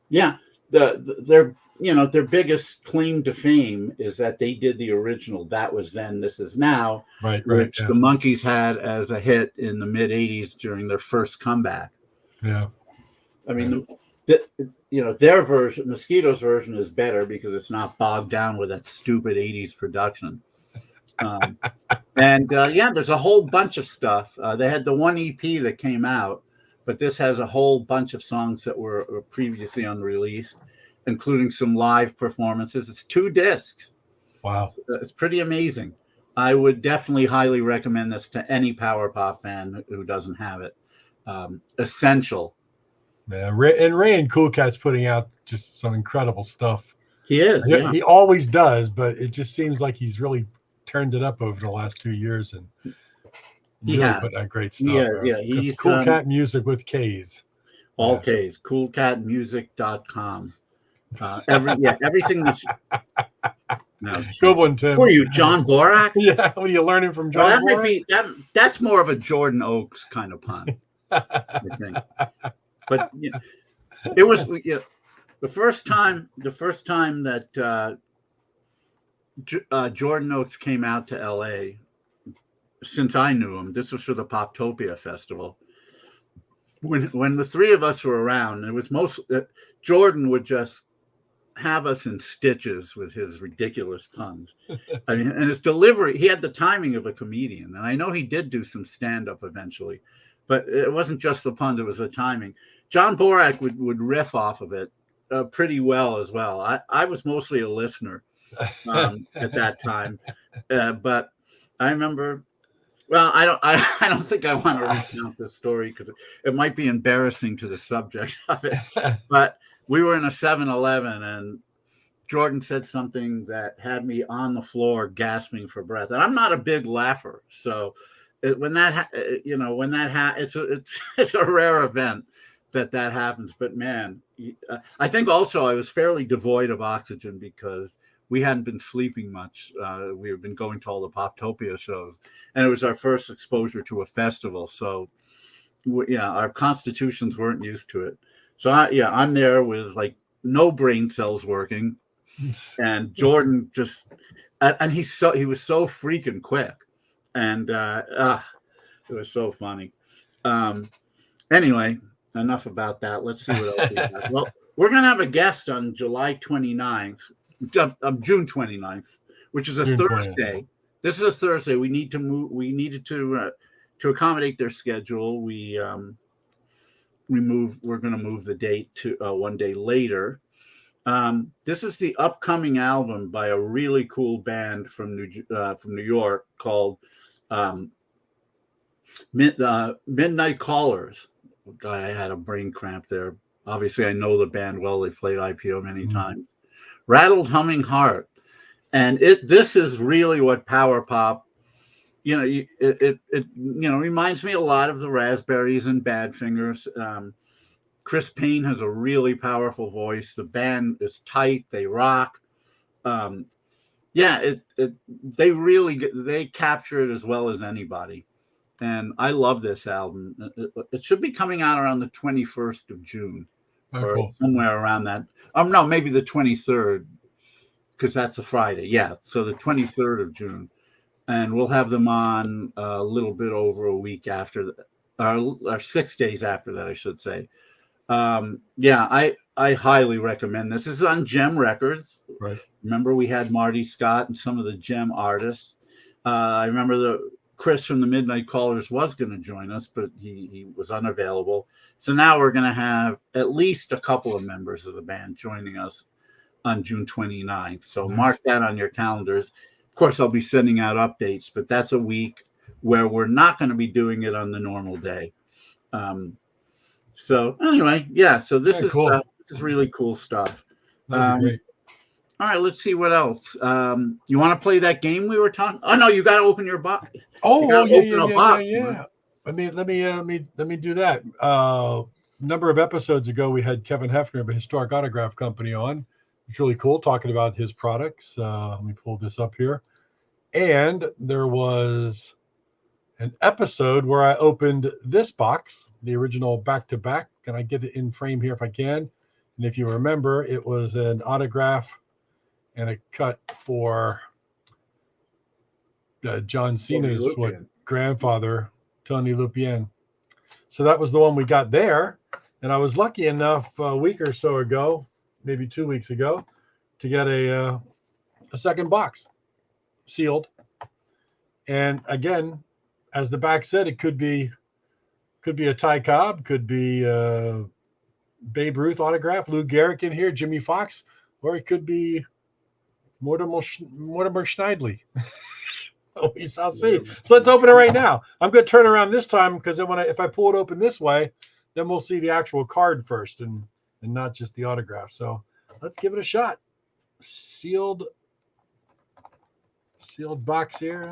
Yeah, their biggest claim to fame is that they did the original "That Was Then, This Is Now," right, which yeah. the Monkees had as a hit in the mid '80s during their first comeback. Yeah, I mean, their version, Mosquitoes' version, is better because it's not bogged down with that stupid '80s production. There's a whole bunch of stuff. They had the one EP that came out, but this has a whole bunch of songs that were previously unreleased, including some live performances. It's 2 discs. Wow. It's pretty amazing. I would definitely highly recommend this to any power pop fan who doesn't have it. Essential. Yeah, Ray and Cool Cat's putting out just some incredible stuff. He is. He always does, but it just seems like he's really turned it up over the last 2 years and really putting out great stuff. He has, yeah. He's Cool Cat Music with K's. All K's. CoolCatMusic.com. Everything that no, good one, Tim. Who are you, John Borak? Yeah, what are you learning from John Borak? That's more of a Jordan Oakes kind of pun, I think. But it was the first time that Jordan Oakes came out to LA since I knew him. This was for the Poptopia Festival. When the three of us were around, it was Jordan would just have us in stitches with his ridiculous puns. I mean, and his delivery, he had the timing of a comedian. And I know he did do some stand-up eventually, but it wasn't just the puns, it was the timing. John Borak would riff off of it pretty well as well. I was mostly a listener at that time. But I remember, well, I don't think I want to recount this story because it might be embarrassing to the subject of it. But we were in a 7-Eleven and Jordan said something that had me on the floor gasping for breath. And I'm not a big laugher, so it's a rare event that happens. But man, I think also I was fairly devoid of oxygen because we hadn't been sleeping much. We had been going to all the Poptopia shows, and it was our first exposure to a festival. So, our constitutions weren't used to it. So, I'm there with like no brain cells working, and Jordan and he was so freaking quick, and it was so funny. Anyway, enough about that. Let's see what else we have. Well, we're gonna have a guest on July 29th. June 29th, which is a Thursday. 29th. This is a Thursday. We need to move. We needed to accommodate their schedule. We're going to move the date to one day later. This is the upcoming album by a really cool band from New York called Midnight Callers. God, I had a brain cramp there. Obviously, I know the band well. They played IPO many times. Rattled Humming Heart, and this is really what power pop, it reminds me a lot of the Raspberries and Badfingers. Chris Payne has a really powerful voice. The band is tight. They rock. They capture it as well as anybody, and I love this album. It should be coming out around the 21st of June. Or cool. Somewhere around that. No, maybe the 23rd, because that's a Friday. Yeah, so the 23rd of June, and we'll have them on a little bit over a week after, or 6 days after that, I should say. Yeah, I highly recommend this. This is on Gem Records. Right. Remember, we had Marty Scott and some of the Gem artists. I remember Chris from the Midnight Callers was going to join us, but he was unavailable. So now we're going to have at least a couple of members of the band joining us on June 29th. So mark that on your calendars. Of course, I'll be sending out updates, but that's a week where we're not going to be doing it on the normal day. So anyway, yeah. So this is cool. This is really cool stuff. That'd be great. All right, let's see what else. You want to play that game we were talking? Oh no, you got to open your box. Oh yeah. Let me do that. A number of episodes ago, we had Kevin Hefner of a Historic Autograph Company on. It's really cool talking about his products. Let me pull this up here. And there was an episode where I opened this box, the original back-to-back. Can I get it in frame here if I can? And if you remember, it was an autograph and a cut for John Cena's grandfather, Tony Lupien. So that was the one we got there. And I was lucky enough a week or so ago, maybe 2 weeks ago, to get a second box sealed. And again, as the back said, it could be a Ty Cobb, could be Babe Ruth autograph, Lou Gehrig in here, Jimmy Fox, or it could be Mortimer Schneidley. We shall see. So let's open it right now. I'm going to turn around this time because then if I pull it open this way, then we'll see the actual card first and not just the autograph. So let's give it a shot. Sealed box here.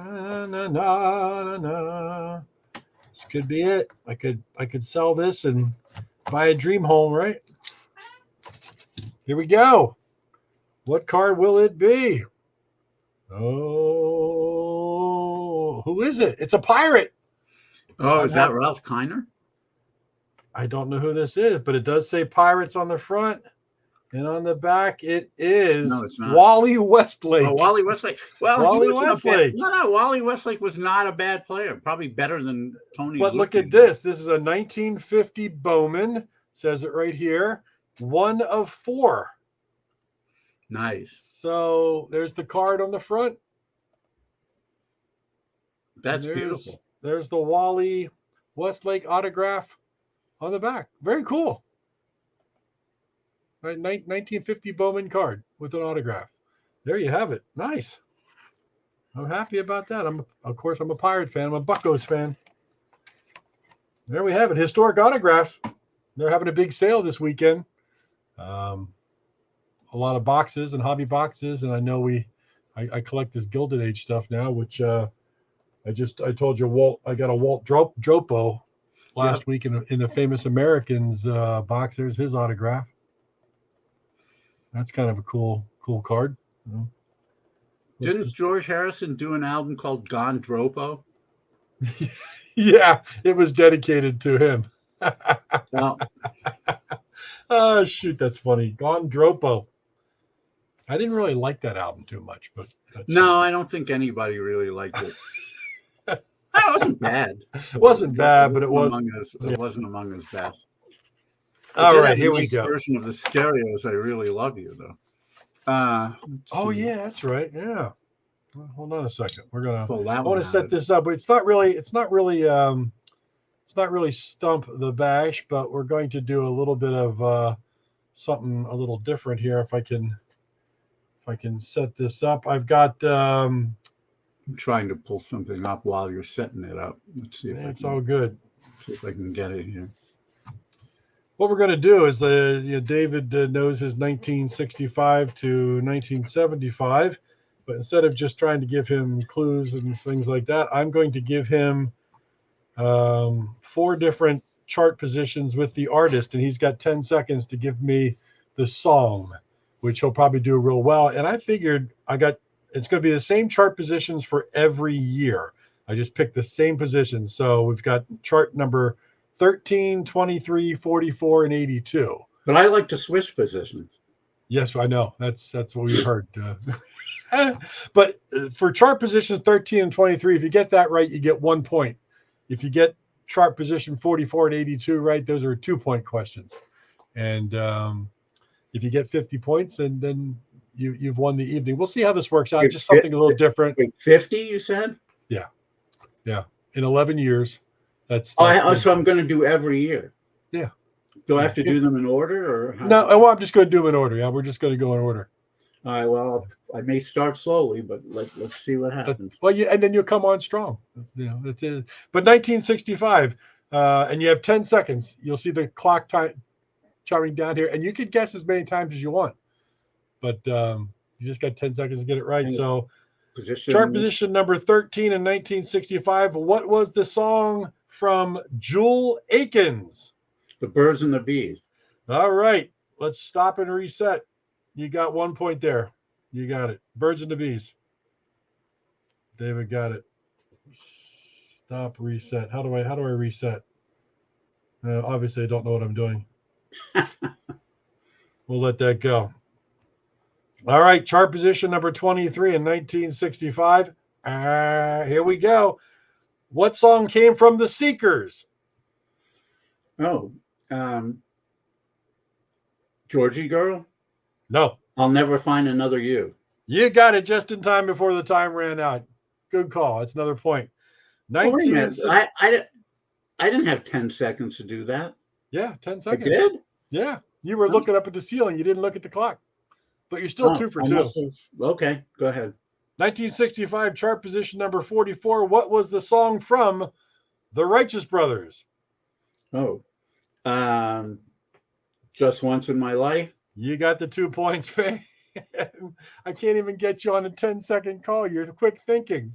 This could be it. I could sell this and buy a dream home, right? Here we go. What card will it be? Oh, who is it? It's a pirate. Oh, is that Ralph Kiner? I don't know who this is, but it does say Pirates on the front. And on the back, it is Wally Westlake. Oh, Wally Westlake. Well, Wally Westlake. Wally Westlake was not a bad player. Probably better than Tony. But look at this. This is a 1950 Bowman. Says it right here. 1 of 4. Nice. So there's the card on the front. That's beautiful. There's the Wally Westlake autograph on the back. Very cool. Right, 1950 Bowman card with an autograph. There you have it. Nice. I'm happy about that. I'm a Pirate fan. I'm a Buccos fan. There we have it. Historic autographs. They're having a big sale this weekend. A lot of boxes and hobby boxes, and I know I collect this Gilded Age stuff now, which I told you Walt. I got a Walt Dropo last week in the Famous Americans box. There's his autograph. That's kind of a cool card. Didn't George Harrison do an album called Gone Dropo? Yeah, it was dedicated to him. Well, oh, shoot, that's funny. Gone Dropo. I didn't really like that album too much, but no, I don't think anybody really liked it. It wasn't bad. It wasn't bad, but it wasn't among his best. All right, here we go. Version of the Stereos, I Really Love You, though. Yeah, that's right. Yeah. Well, hold on a second. I want to set this up. It's not really Stump the Bash, but we're going to do a little bit of something a little different here. If I can set this up, I've got. I'm trying to pull something up while you're setting it up. Let's see if it's all good. See if I can get it here. What we're going to do is David knows his 1965 to 1975, but instead of just trying to give him clues and things like that, I'm going to give him 4 different chart positions with the artist, and he's got 10 seconds to give me the song, which he'll probably do real well. And I figured it's going to be the same chart positions for every year. I just picked the same positions. So we've got chart number 13, 23, 44, and 82. But I like to switch positions. Yes, I know. That's what we've heard. But for chart position 13 and 23, if you get that right, you get 1 point. If you get chart position 44 and 82 right, those are 2-point questions. And if you get 50 points, then you've won the evening. We'll see how this works out. Just something a little different. 50, you said? Yeah. In 11 years, that's so I'm going to do every year. Yeah. Do I have to do them in order, or no? Well, I'm just going to do them in order. Yeah, we're just going to go in order. All right. Well, I may start slowly, but let's see what happens. And then you'll come on strong. That's it. But 1965, and you have 10 seconds. You'll see the clock chiming down here, and you can guess as many times as you want. But you just got 10 seconds to get it right. So, chart position number 13 in 1965. What was the song from Jewel Akins? The Birds and the Bees. All right. Let's stop and reset. You got 1 point there. You got it. Birds and the Bees. David got it. Stop, reset. How do I reset? Obviously, I don't know what I'm doing. We'll let that go. All right. Chart position number 23 in 1965. Here we go. What song came from The Seekers? Oh, Georgie Girl? No. I'll Never Find Another You. You got it just in time before the time ran out. Good call. That's another point. Wait a minute. I didn't have 10 seconds to do that. Yeah, 10 seconds. I did? Yeah. You were looking up at the ceiling. You didn't look at the clock. But you're still 2 for 2. Okay, go ahead. 1965 chart position number 44. What was the song from the Righteous Brothers? Oh, Just Once in My Life. You got the 2 points, man. I can't even get you on a 10-second call. You're quick thinking.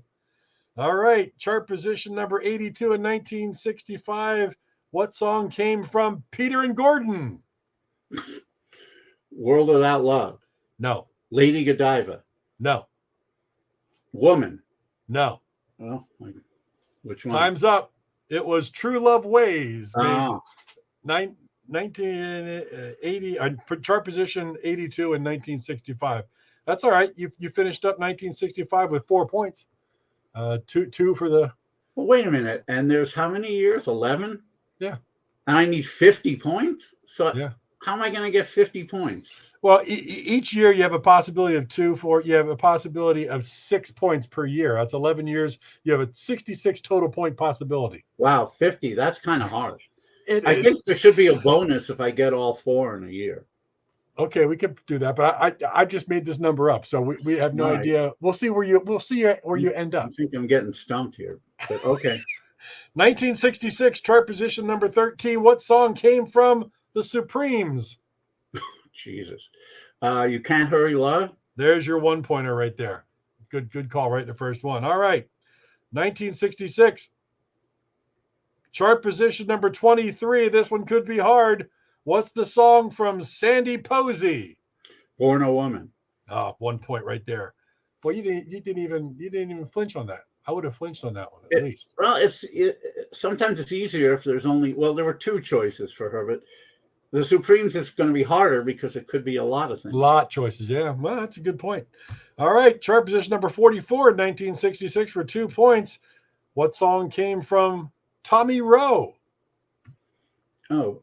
All right. Chart position number 82 in 1965. What song came from Peter and Gordon? World Without Love. No. Lady Godiva. No. Woman. No. Well, which one? Time's up. It was True Love Ways. Oh. 1980, chart position 82 in 1965. That's all right. You finished up 1965 with 4 points. Two for the. Well, wait a minute. And there's how many years? 11? Yeah. And I need 50 points? So yeah. How am I going to get 50 points? Well, each year you have a possibility of 2, 4. You have a possibility of 6 points per year. That's 11 years. You have a 66 total point possibility. Wow, 50. That's kind of harsh. I think there should be a bonus if I get all 4 in a year. Okay, we could do that, but I just made this number up, so we have no idea. We'll see where you end up. I think I'm getting stumped here, but okay. 1966 chart position number 13. What song came from the Supremes? Jesus. You Can't Hurry Love? There's your 1-pointer right there. Good call right in the first one. All right. 1966. Chart position number 23. This one could be hard. What's the song from Sandy Posey? Born a Woman. 1 point right there. Boy, you didn't even flinch on that. I would have flinched on that one at least. Well, sometimes it's easier if there's only. Well, there were 2 choices for her, but the Supremes is going to be harder because it could be a lot of things. Lot choices, yeah. Well, that's a good point. All right, chart position number 44 in 1966 for 2 points. What song came from Tommy Rowe? Oh,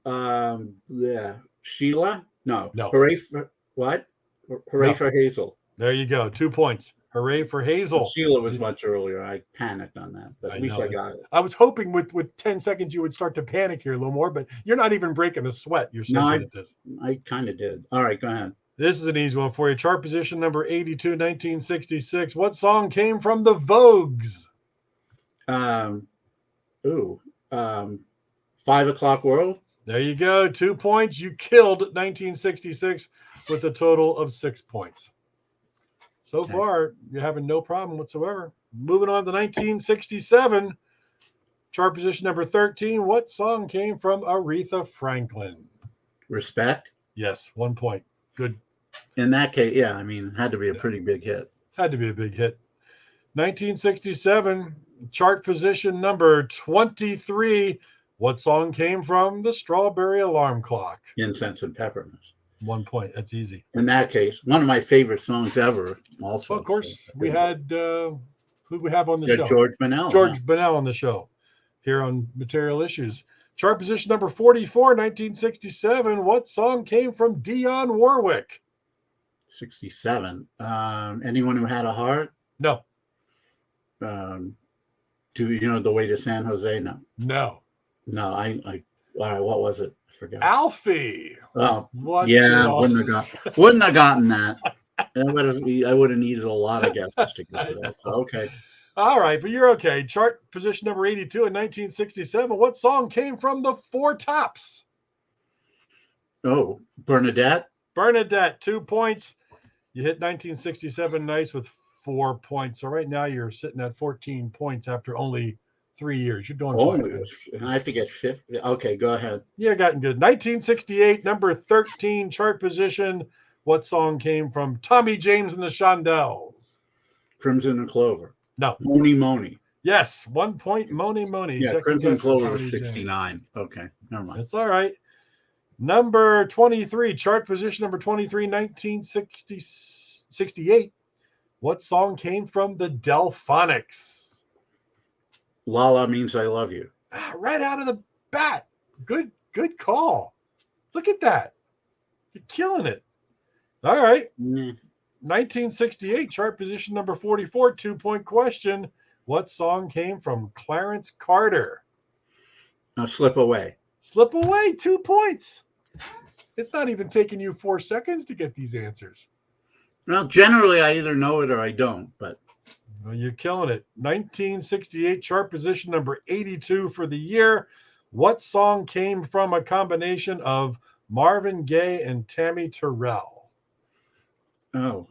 yeah. Sheila? No. Hooray for what? Hooray for Hazel. There you go. 2 points. Hooray for Hazel. Well, Sheila was much earlier. I panicked on that, but at least I got it. I was hoping with 10 seconds you would start to panic here a little more, but you're not even breaking a sweat. You're so good at this. I kind of did. All right, go ahead. This is an easy one for you. Chart position number 82, 1966. What song came from the Vogues? 5 O'Clock World. There you go. 2 points. You killed 1966 with a total of 6 points. So far, you're having no problem whatsoever. Moving on to 1967. Chart position number 13. What song came from Aretha Franklin? Respect. Yes, 1 point. Good. In that case, yeah, I mean, it had to be a pretty big hit. Had to be a big hit. 1967. Chart position number 23. What song came from the Strawberry Alarm Clock? Incense and Peppermints. 1 point. That's easy. In that case, one of my favorite songs ever. Also, Well, of course, we had who we have on the yeah, show? George Bennell. George Bennell on the show here on Material Issues. Chart position number 44, 1967. What song came from Dionne Warwick? 67. Anyone who had a heart? No. Do you know The Way to San Jose? No. No. No, I all right, what was it? I forgot. Alfie. Oh, What's yeah, it all- wouldn't have gotten that. I would have needed a lot of guesses to get to that. So, okay. All right, but you're okay. Chart position number 82 in 1967. What song came from the Four Tops? Oh, Bernadette. Bernadette, 2 points. You hit 1967 nice with 4 points. So right now you're sitting at 14 points after only 3 years. You're doing fine. And I have to get 50. Okay, go ahead. Yeah, gotten good. 1968, number 13 chart position. What song came from Tommy James and the Shondells? Crimson and Clover. No. Moni Moni. Yes, 1 point. Moni Moni. Yeah, Second Crimson and guess for Clover was Tommy James. 69. Okay, never mind. That's all right. Number 23, chart position number 23, 1968. What song came from the Delphonics? Lala Means I Love You. Right out of the bat. Good call. Look at that. You're killing it. All right. 1968, chart position number 44, 2-point question. What song came from Clarence Carter? Slip Away. Slip Away, 2 points. It's not even taking you 4 seconds to get these answers. Well, generally I either know it or I don't, but Well, you're killing it. 1968, chart position number 82 for the year. What song came from a combination of Marvin Gaye and Tammy Terrell? oh,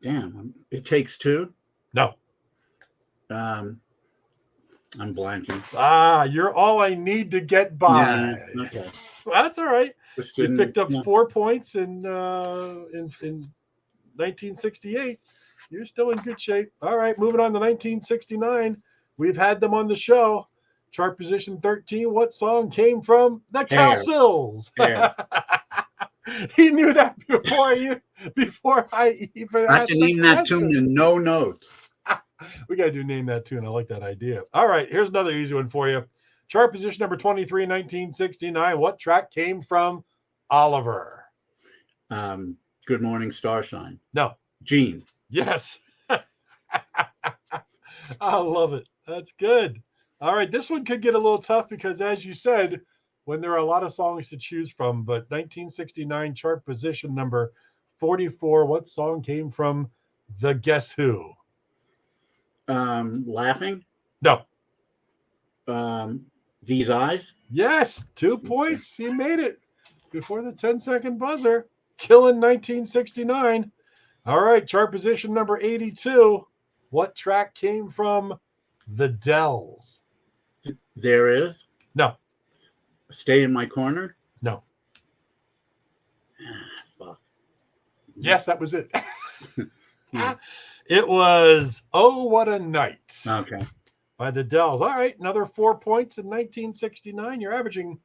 damn, It Takes Two. No. I'm blanking. You're all I need to get by. Yeah, okay. Well, that's all right. Just You didn't- picked up yeah. 4 points in 1968. You're still in good shape. All right, moving on to 1969. We've had them on the show. Chart position 13. What song came from the Cowsills? He knew that before I even I asked can the name that question. tune in no notes. We got to do name that tune. I like that idea. All right, here's another easy one for you. Chart position number 23, 1969. What track came from Oliver? Good Morning Starshine. No. Gene. Yes. I love it. That's good. All right, this one could get a little tough because, as you said, when there are a lot of songs to choose from, but 1969 chart position number 44, what song came from the Guess Who? Laughing. No. These Eyes. Yes, 2 points. He made it before the 10-second buzzer. Killing 1969. All right, chart position number 82. What track came from the Dells? There Is. No. Stay in My Corner. No. Fuck. Yes, that was it. Yeah. It was Oh What a Night Okay. by the Dells. All right, another 4 points in 1969. You're averaging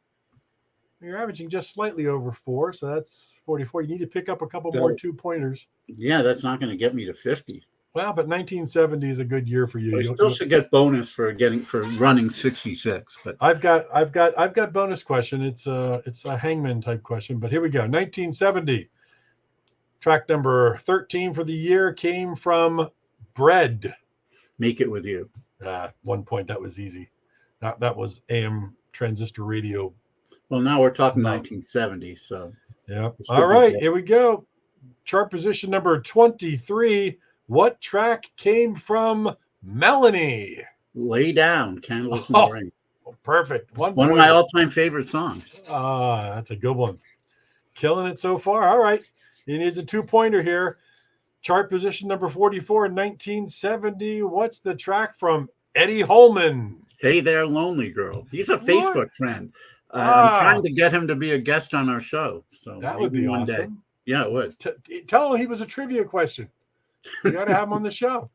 just slightly over 4, so that's 44. You need to pick up a couple more 2-pointers. Yeah, that's not going to get me to 50. Well, but 1970 is a good year for you. I still should get bonus for running 66. But I've got bonus question. It's a hangman type question, but here we go. 1970. Track number 13 for the year came from Bread. Make It With You. 1 point. That was easy. That was AM transistor radio. Well, now we're talking No. 1970. So Yeah. This All could be right, good. here we go. Chart position number 23. What track came from Melanie? Lay Down, Candles in Oh. the Rain. Perfect. One of my all-time favorite songs. That's a good one. Killing it so far. All right. He needs a 2-pointer here. Chart position number 44 in 1970. What's the track from Eddie Holman? Hey There, Lonely Girl. He's a Lord. Facebook friend. I'm trying to get him to be a guest on our show. So That would maybe be one awesome. day. Yeah, it would. Tell him he was a trivia question. You got to have him on the show.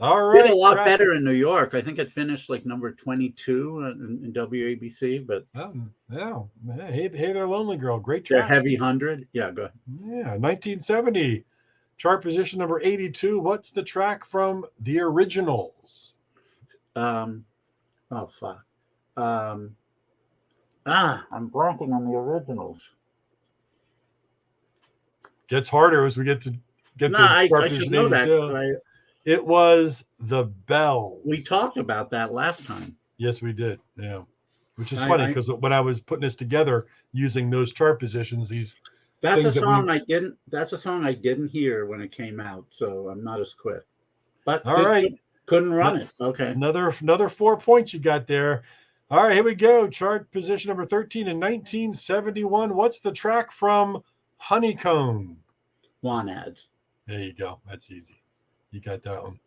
All Did a right. lot better in New York. I think it finished like number 22 in WABC, but Oh, yeah. Hey, hey there, Lonely Girl. Great the track. Heavy 100. Yeah, go ahead. Yeah. 1970. Chart position number 82. What's the track from The Originals? Oh, fuck. I'm blanking on the originals. Gets harder as we get No, to I chart should position know that 82. because It was The Bells. we talked about that last time. Yes, we did. Yeah. Which is I, funny I because when I was putting this together using those chart positions, these That's a things that we song I didn't. That's a song I didn't hear when it came out, so I'm not as quick. But all right. couldn't run it. Okay. Another 4 points you got there. All right, here we go. Chart position number 13 in 1971. What's the track from Honeycomb? Want ads. There you go. That's easy. You got that one.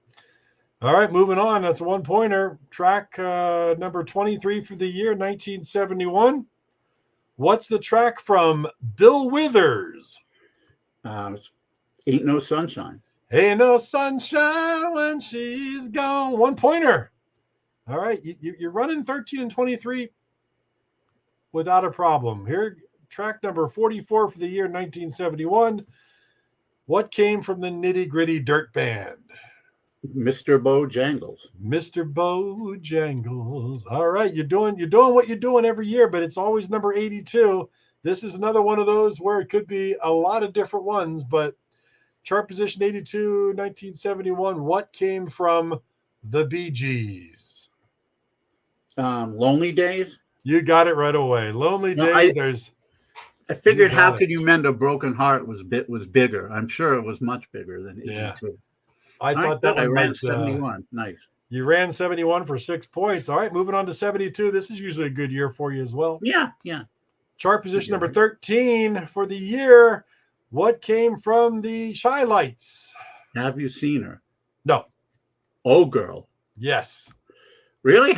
All right, moving on. That's a 1-pointer. Track number 23 for the year 1971. What's the track from Bill Withers? Ain't No Sunshine. Ain't no sunshine when she's gone. 1-pointer. All right, you're running 13 and 23 without a problem. Here, track number 44 for the year 1971. What came from the Nitty Gritty Dirt Band? Mr. Bojangles. Mr. Bojangles. All right, you're doing what you're doing every year, but it's always number 82. This is another one of those where it could be a lot of different ones, but chart position 82, 1971. What came from the Bee Gees? Lonely Days. You got it right away. Lonely Days. I figured How Could You Mend a Broken Heart was bigger. I'm sure it was much bigger than 82. Yeah. I thought that I one ran might, 71. Nice. You ran 71 for 6 points. All right, moving on to 72. This is usually a good year for you as well. Yeah. Chart position number 13 for the year. What came from the Shy Lights? Have you seen her? No. Oh, girl. Yes. Really?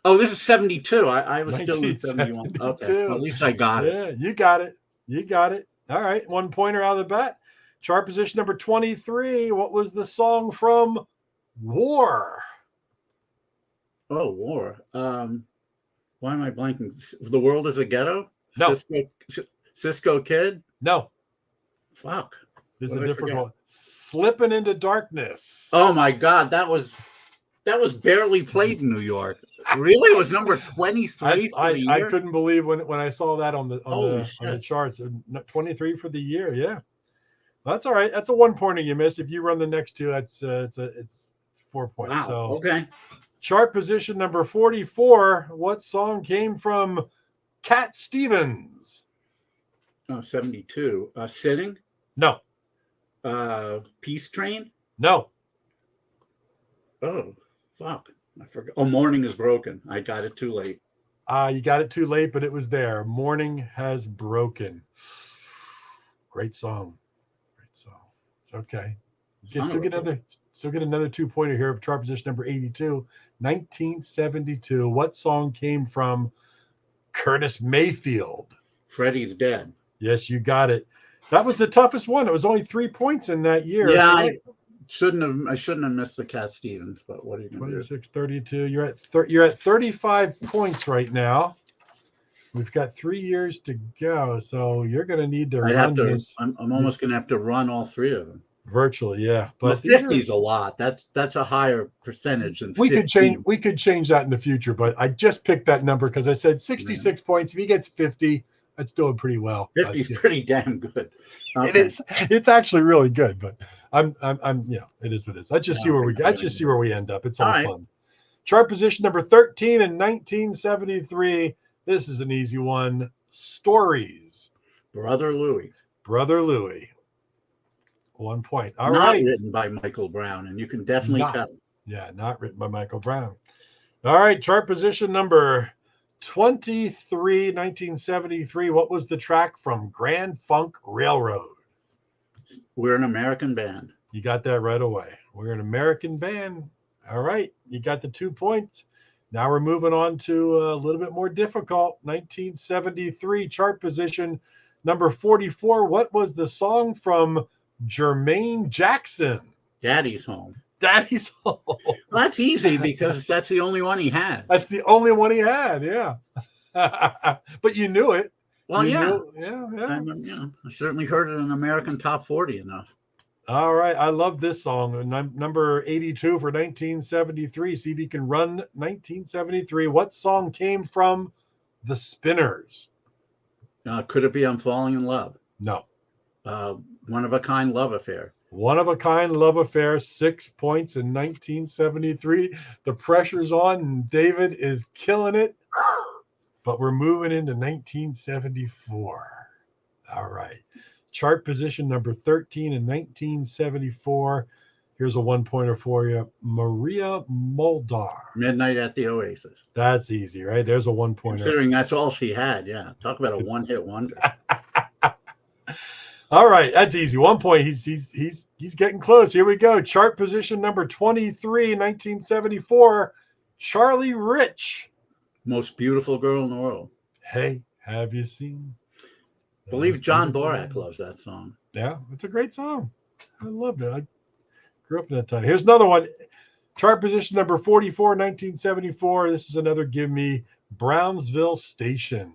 Oh, this is 72. I was still in 71. Okay. Well, at least I got it. Yeah, you got it. All right, 1-pointer out of the bat. Chart position number 23. What was the song from War? Oh, War. Why am I blanking? The World is a Ghetto? No. Cisco Kid? No. Fuck. This is a different one. Slipping into Darkness. Oh my God, that was barely played in New York. Really? It was number 23 for the year? I couldn't believe when I saw that on the charts. 23 for the year, yeah. That's all right. That's a 1-pointer you missed. If you run the next two, it's 4 points. Wow. So okay. Chart position number 44. What song came from Cat Stevens? Oh, 72. Sitting? No. Peace Train? No. Oh, fuck. I forgot. Oh, Morning is Broken. I got it too late. You got it too late, but it was there. Morning Has Broken. Great song. It's okay. Still get another 2-pointer here of chart position number 82. 1972. What song came from Curtis Mayfield? Freddie's Dead. Yes, you got it. That was the toughest one. It was only 3 points in that year. Yeah, I shouldn't have missed the Cat Stevens, but what are you going to do? 26, 32. You're at 35 points right now. We've got 3 years to go, so you're going to need to run this. I'm almost going to have to run all 3 of them. Virtually, yeah. But 50 is a lot. That's a higher percentage than 50. We could change that in the future, but I just picked that number because I said 66 points. If he gets 50, that's doing pretty well. 50 is pretty damn good. Okay. It is. It's actually really good, but I'm it is what it is. Let's just see where we end up. It's all fun. Chart position number 13 in 1973. This is an easy one. Stories. Brother Louie. 1 point. All right. Not written by Michael Brown, and you can definitely tell. Yeah, not written by Michael Brown. All right, chart position number 23, 1973. What was the track from Grand Funk Railroad? We're an American Band. You got that right away. We're an American Band. All right, you got the 2 points. Now we're moving on to a little bit more difficult. 1973, chart position number 44. What was the song from Jermaine Jackson? Daddy's Home. Daddy's Home. Well, that's easy because that's the only one he had. That's the only one he had. Yeah. But you knew it. Well, You yeah. knew, yeah. I certainly heard it in American Top 40 enough. All right. I love this song. Number 82 for 1973. See if you can run 1973. What song came from the Spinners? Could it be I'm Falling in Love? No. One of a Kind Love Affair. One of a Kind Love Affair, 6 points in 1973. The pressure's on, and David is killing it. But we're moving into 1974. All right. Chart position number 13 in 1974. Here's a 1-pointer for you. Maria Muldaur. Midnight at the Oasis. That's easy, right? There's a 1-pointer. Considering that's all she had, yeah. Talk about a one-hit wonder. All right, that's easy. 1 point. He's getting close. Here we go. Chart position number 23 in 1974. Charlie Rich. Most beautiful girl in the world. Hey, have you seen? I believe John Borak loves that song. Yeah, it's a great song. I loved it. I grew up in that time. Here's another one. Chart position number 44, 1974. This is another give me. Brownsville Station.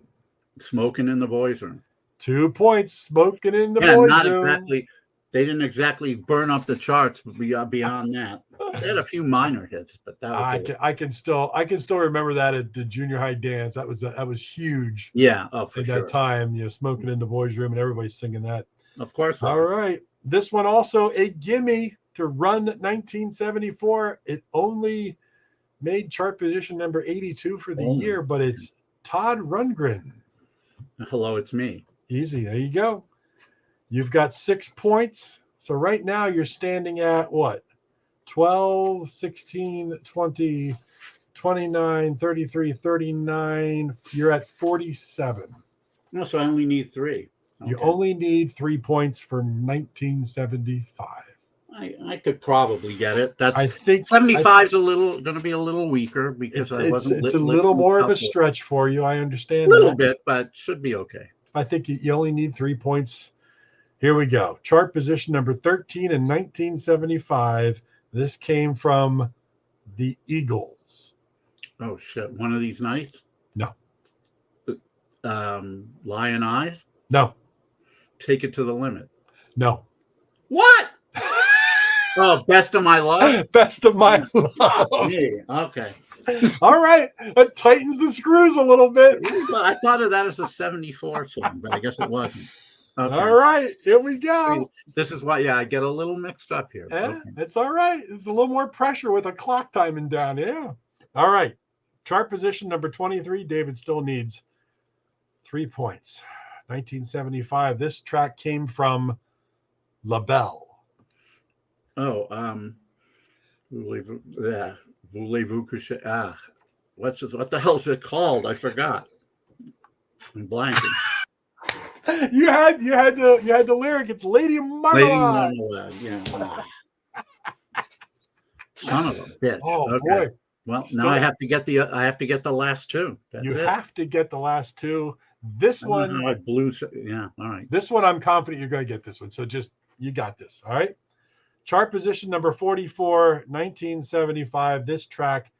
Smoking in the Boys' Room. 2 points. Smoking in the boys' not room. Exactly. They didn't exactly burn up the charts beyond that. They had a few minor hits, but that was I can still remember that at the junior high dance. That was huge. Yeah, for that time, smoking in the boys' room and everybody's singing that. Of course. All right. This one also a gimme to run 1974. It only made chart position number 82 for the year, but it's Todd Rundgren. Hello, it's me. Easy. There you go. You've got 6 points. So right now you're standing at what? 12, 16, 20, 29, 33, 39. You're at 47. No, so I only need 3. Okay. You only need 3 points for 1975. I could probably get it. I think 75 is going to be a little weaker because it's a little more of a stretch for you. I understand a little bit, but should be okay. I think you only need 3 points. Here we go. Chart position number 13 in 1975. This came from the Eagles. Oh, shit. One of These Nights? No. Lion Eyes? No. Take It to the Limit? No. What? Oh, Best of My Love? Best of My Love. Oh, me. Okay. All right. It tightens the screws a little bit. I thought of that as a 74 song, but I guess it wasn't. Okay. All right. Here we go. This is why, I get a little mixed up here. Yeah, okay. It's all right. It's a little more pressure with a clock timing down. Yeah. All right. Chart position number 23. David still needs 3 points. 1975. This track came from La Belle. Oh, Voulez-vous coucher? What the hell is it called? I forgot. I'm blanking. You had the lyric. It's Lady Marmalade. Yeah. Son of a bitch. Oh okay. Boy. Well, now I have to get the last 2. You have to get the last 2. This one I blew. Yeah. All right. This one I'm confident you're going to get this one. So you got this. All right. Chart position number 44, 1975. This track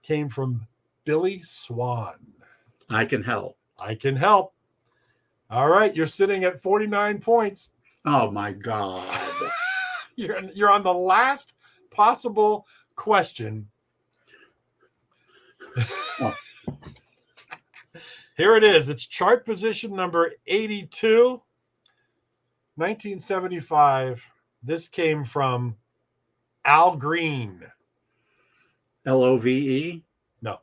came from Billy Swan. I Can Help. I Can Help. All right, you're sitting at 49 points. Oh my God. You're on the last possible question. Oh. Here it is. It's chart position number 82, 1975. This came from Al Green. LOVE? No.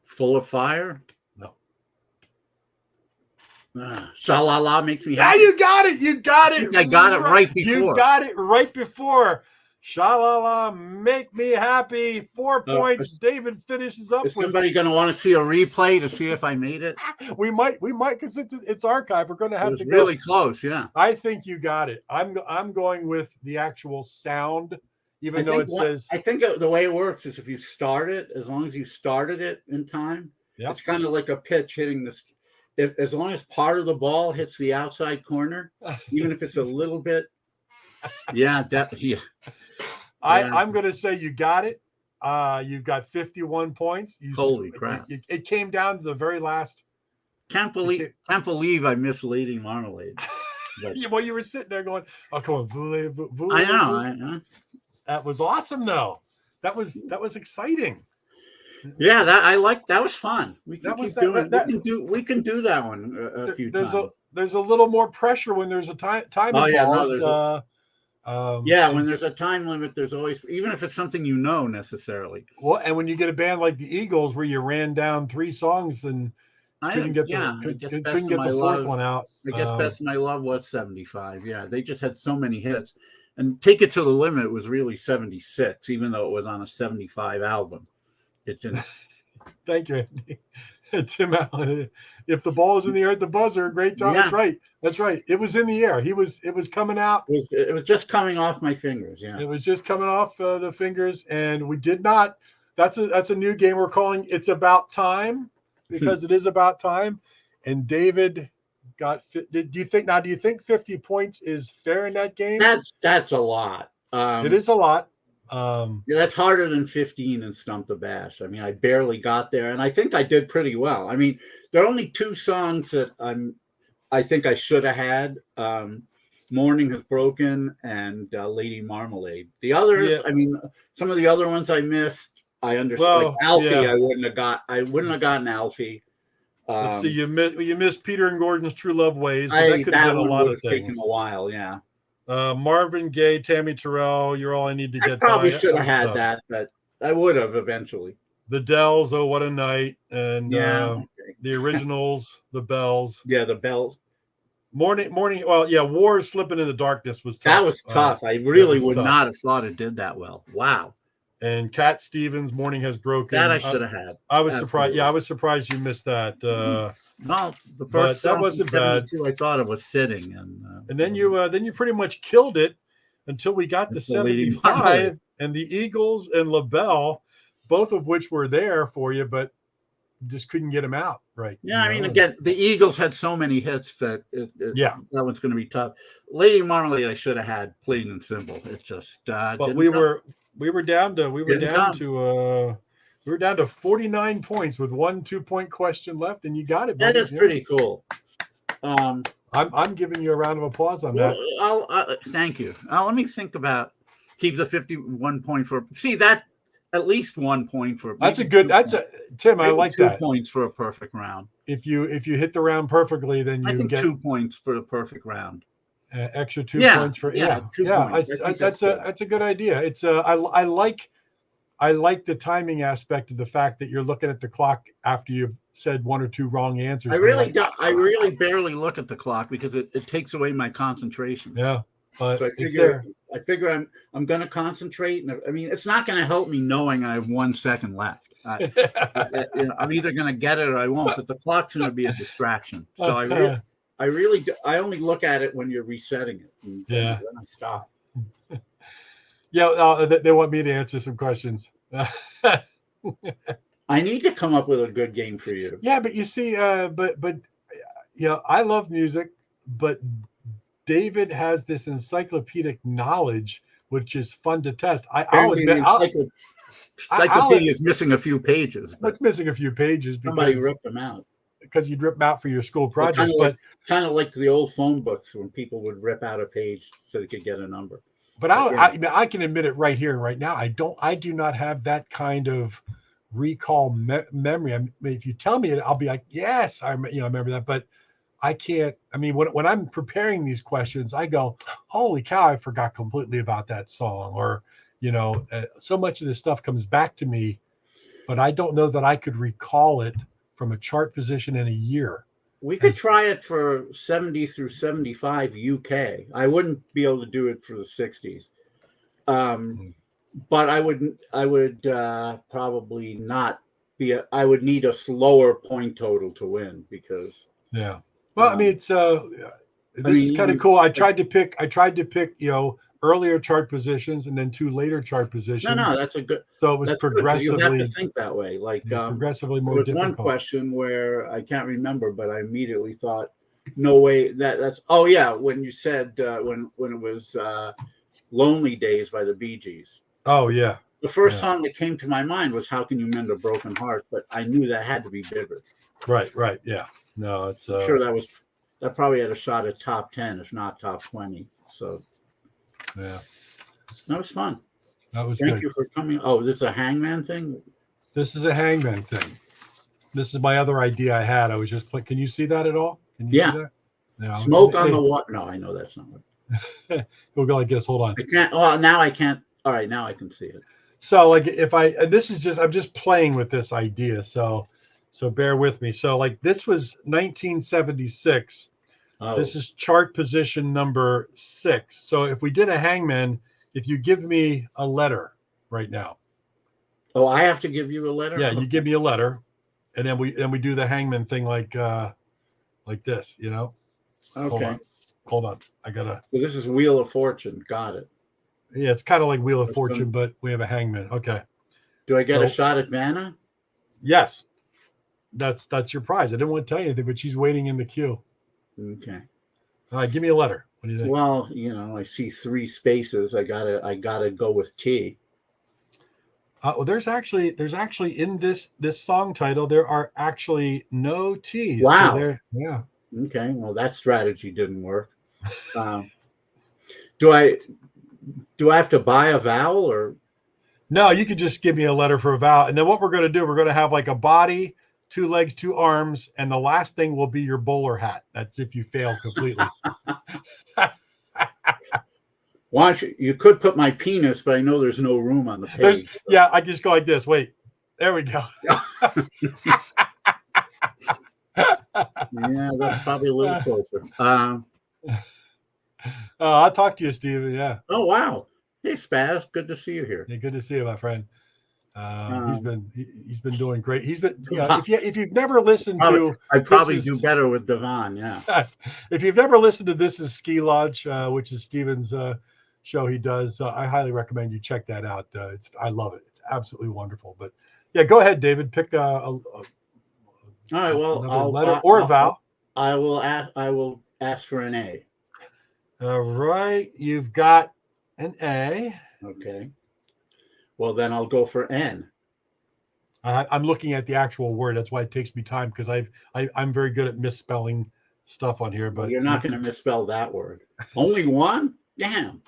Full of Fire? No. Sha-la-la Makes Me Happy. Yeah, you got it. You got it. I got it right before. You got it right before. Sha-la-la, Make Me Happy. 4 points. David finishes up. Is somebody going to want to see a replay to see if I made it? We might, because it's archived. We're going to have to go. Really close, yeah. I think you got it. I'm going with the actual sound, even though it says. I think the way it works is if you start it, as long as you started it in time, it's kind of like a pitch hitting this. As long as part of the ball hits the outside corner, even if it's a little bit Yeah, definitely. Yeah. I'm going to say you got it. You've got 51 points. Holy crap! It came down to the very last. Can't believe I missed Lady Marmalade. But Well, you were sitting there going, "Oh, come on, voulez-vous, I voulez-vous." know. That was awesome, though. That was exciting. Yeah, that was fun. We can That was keep doing. We can do that one a few times. There's a little more pressure when there's a time Oh yeah, no, involved. when there's a time limit, there's always, even if it's something necessarily. Well, and when you get a band like the Eagles, where you ran down 3 songs and couldn't get the fourth one out. I guess Best of My Love was 75. Yeah, they just had so many hits, and Take It to the Limit was really 76, even though it was on a 75 album. It didn't. Thank you, Andy. Tim Allen. If the ball is in the air at the buzzer, great job. Yeah. That's right. It was in the air. It was coming out. It was just coming off my fingers. Yeah. It was just coming off the fingers, and we did not. That's a new game we're calling It's About Time, because it is about time. And David got. Do you think 50 points is fair in that game? That's a lot. It is a lot. That's harder than 15 in Stump the Bash. I mean, I barely got there, and I think I did pretty well. I mean, there are only 2 songs that I think I should have had. Morning Has Broken and Lady Marmalade. The others, I mean, some of the other ones I missed. I understand. Like Alfie, I wouldn't have gotten Alfie. Let's see, you missed Peter and Gordon's True Love Ways. But that could have been a lot of things. Taken a while, yeah. Marvin Gaye, Tammy Terrell, You're All I Need to Get. I probably should have had that, but I would have eventually. The Dells, Oh What a Night, and the Originals, The Bells. Yeah, The Bells. Morning. Well, yeah, War Slipping in the Darkness was tough. That was tough. I really would not have thought it did that well. Wow. And Cat Stevens, Morning Has Broken. That I should have had. I was surprised. Yeah, I was surprised you missed that. No, the first that wasn't bad. I thought it was sitting, and then you pretty much killed it until we got to 75, and the Eagles and LaBelle, both of which were there for you, but just couldn't get them out right. Yeah, I mean, again, the Eagles had so many hits that that one's going to be tough. Lady Marmalade, I should have had, plain and simple. It just but we were down to 49 points with 1 2-point question left, and you got it. That is pretty cool. I'm giving you a round of applause on that. Thank you. Let me think about keep the 51 point for that. At least 1 point for. That's a good. Tim. I like 2 points for a perfect round. If you hit the round perfectly, then you get 2 points for the perfect round. Extra 2 points for 2 points. That's a good idea. It's I like the timing aspect of the fact that you're looking at the clock after you've said 1 or 2 wrong answers. I really barely look at the clock because it takes away my concentration. Yeah. But so I figure I'm going to concentrate, and I mean, it's not going to help me knowing I have 1 second left. I'm either going to get it or I won't, but the clock's going to be a distraction. So I only look at it when you're resetting it. And then I stop. Yeah, they want me to answer some questions. I need to come up with a good game for you. Yeah, but you see, but I love music, but David has this encyclopedic knowledge, which is fun to test. I'll admit, encyclopedia is missing a few pages. It's missing a few pages because somebody ripped them out. Because you'd rip them out for your school projects. Kind of like the old phone books when people would rip out a page so they could get a number. But I can admit it right here and right now. I do not have that kind of recall memory. I mean, if you tell me it, I'll be like, yes, I remember that. But I can't. I mean, when I'm preparing these questions, I go, holy cow, I forgot completely about that song. Or, so much of this stuff comes back to me, but I don't know that I could recall it from a chart position in a year. We could try it for 70 through 75 UK. I wouldn't be able to do it for the 60s. But I would probably not be. I would need a slower point total to win because. Yeah. Well, I mean, it's this is kind of cool. I tried to pick, earlier chart positions and then 2 later chart positions. No, that's a good. So it was progressively. You have to think that way. Like progressively more there was difficult. one question where I can't remember, but I immediately thought No way. That's. Oh yeah, when you said when it was "Lonely Days" by the Bee Gees. Oh yeah, The first yeah. song that came to my mind was "How Can You Mend a Broken Heart," but I knew that had to be bigger. Right, right, yeah. No, it's I'm sure that probably had a shot at top 10, if not top 20. So yeah, that was fun. that was Thank good. you for coming. Oh, this is a Hangman thing. This is a hangman thing. This is my other idea I had. I was just Can you see that at all? Can you see Yeah, that? No. smoke on the water. No, I know that's not what. We'll go like this. Hold on. I can't. Oh, now I can't. All right, now I can see it. So like if I this is just I'm just playing with this idea. So bear with me. So like this was 1976. Oh, This is chart position number 6. So if we did a hangman, if you give me a letter right now. oh, I have to give you a letter. Yeah, Okay. you give me a letter, and then we do the hangman thing like this, you know. Okay. Hold on. I gotta. So this is Wheel of Fortune. Got it. Yeah, it's kind of like Wheel of That's Fortune, good. but we have a hangman. Okay. Do I get a So- shot at Vanna? Yes. That's your prize. I didn't want to tell you anything, but she's waiting in the queue. Okay. All right, give me a letter. What do you think? Well, I see 3 spaces. I gotta go with T. Well, there's actually in this song title there are actually no T's. Wow. So yeah. Okay. Well, that strategy didn't work. Do I have to buy a vowel or? No, you could just give me a letter for a vowel, and then what we're going to do, we're going to have like a body, 2 legs, 2 arms, and the last thing will be your bowler hat. That's if you fail completely. Why don't you could put my penis, but I know there's no room on the page. So. Yeah, I just go like this. Wait, there we go. Yeah, that's probably a little closer. I'll talk to you, Steven. Yeah. Oh wow. Hey Spaz, good to see you here. Yeah, good to see you, my friend. He's been doing great. He's been if you've never listened to I probably do better with Devon, yeah. If you've never listened to This Is Ski Lodge, which is Steven's show he does, I highly recommend you check that out. I love it. It's absolutely wonderful. But yeah, go ahead, David. Pick all right, well, letter or a vowel. I will ask for an A. All right, you've got an A. Okay. Well, then I'll go for N. I'm looking at the actual word. That's why it takes me time because I'm very good at misspelling stuff on here. But well, you're not going to misspell that word. Only one? Damn.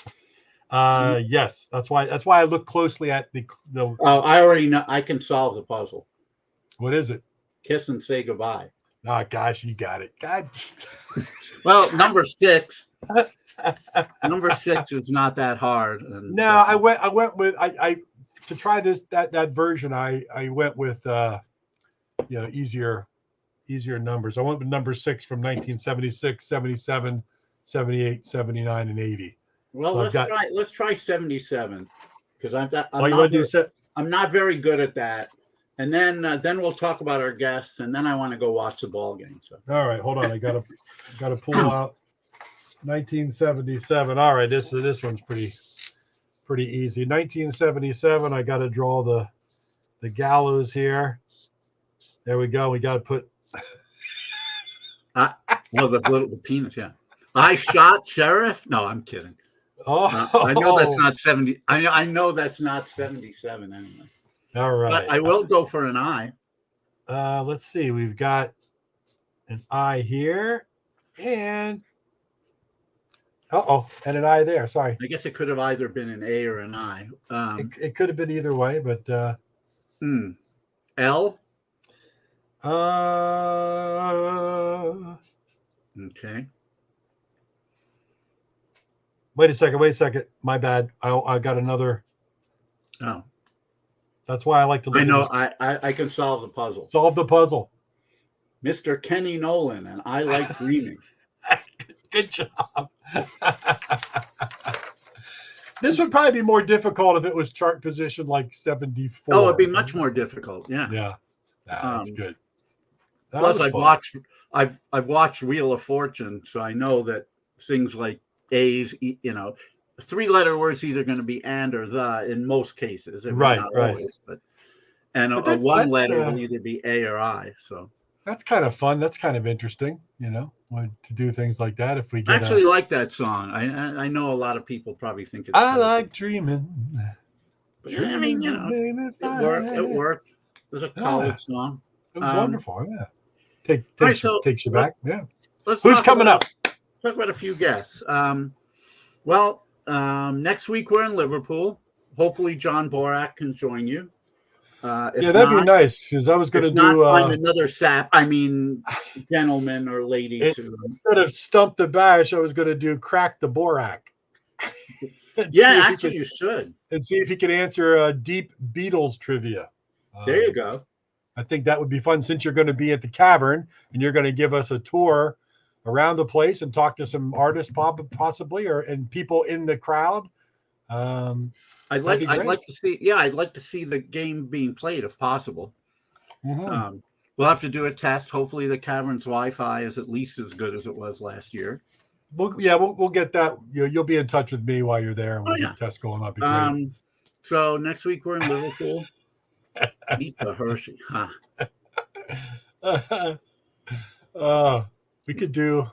Yes, that's why I look closely at the. Oh, I already know. I can solve the puzzle. What is it? Kiss and say goodbye. Oh gosh, you got it. God. Well, number 6. Number 6 is not that hard. No, I went with I to try that version. I went with easier numbers. I went with number 6 from 1976, 77, 78, 79, and 80. Well, so let's try 77 because I'm not very good at that. And then we'll talk about our guests, and then I want to go watch the ball game. So all right, hold on. I gotta pull out 1977. All right, this one's pretty easy. 1977. I got to draw the gallows here. There we go. We got to put. The penis. Yeah. I shot sheriff. No, I'm kidding. Oh, I know that's not 70. I know that's not 77 anyway. All right. But I will go for an I. Let's see. We've got an I here, and and an I there. Sorry. I guess it could have either been an A or an I. It could have been either way, but L. Okay. Wait a second. My bad. I got another. Oh. That's why I like to look. I know. I can solve the puzzle. Solve the puzzle. Mr. Kenny Nolan, and I like dreaming. Good job. This would probably be more difficult if it was chart position like 74. Oh, it'd be much more difficult. Yeah. Yeah. That's good. Plus, I've watched Wheel of Fortune, so I know that things like A's, 3-letter words either going to be and or the in most cases. Right. Always, but a 1-letter will either be A or I. So That's kind of fun. That's kind of interesting, to do things like that. If we I get actually like that song. I know a lot of people probably think it's I terrible. like dreaming, But I mean, dreaming of being it worked. It fine. worked. It was a Yeah, solid song. it was Um, wonderful. Yeah, all right, so takes you let, back. Yeah. let's Who's coming up? talk about a few guests. Next week we're in Liverpool. Hopefully, John Borak can join you. Yeah, If that'd be not, nice because I was going to do find another gentleman or lady to. instead of stump the bash, I was going to do crack the Borak. Yeah, actually, you should. And see if he could answer deep Beatles trivia. There you go. I think that would be fun since you're going to be at the cavern and you're going to give us a tour around the place and talk to some artists possibly and people in the crowd. I'd like to see. Yeah, I'd like to see the game being played if possible. Mm-hmm. We'll have to do a test. Hopefully, the cavern's Wi-Fi is at least as good as it was last year. We'll get that. You'll be in touch with me while you're there, and we'll get tests going up. So next week we're in Liverpool. Meet the Hershey, huh? We could do.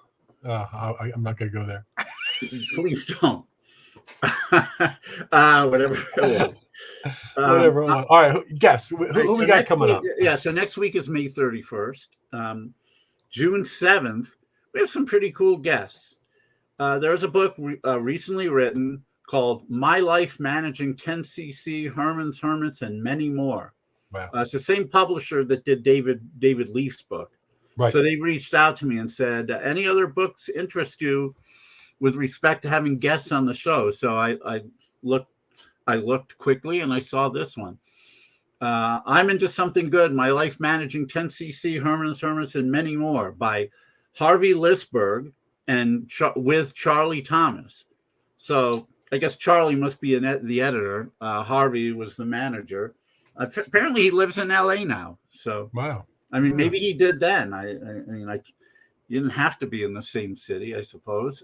I'm not going to go there. Please don't. Whatever it was. Whatever. All right. Guess who we got coming up? Yeah. So next week is May 31st. June 7th, we have some pretty cool guests. There's a book recently written called My Life Managing 10cc, Herman's Hermits, and Many More. Wow. It's the same publisher that did David Leaf's book. Right. So they reached out to me and said, any other books interest you with respect to having guests on the show? So I looked quickly and I saw this one. I'm Into Something Good, My Life Managing 10cc, Herman's Hermits, and Many More by Harvey Lisberg and with Charlie Thomas. So I guess Charlie must be the editor. Harvey was the manager. Apparently he lives in LA now. So wow. I mean, maybe he did then. You didn't have to be in the same city, I suppose.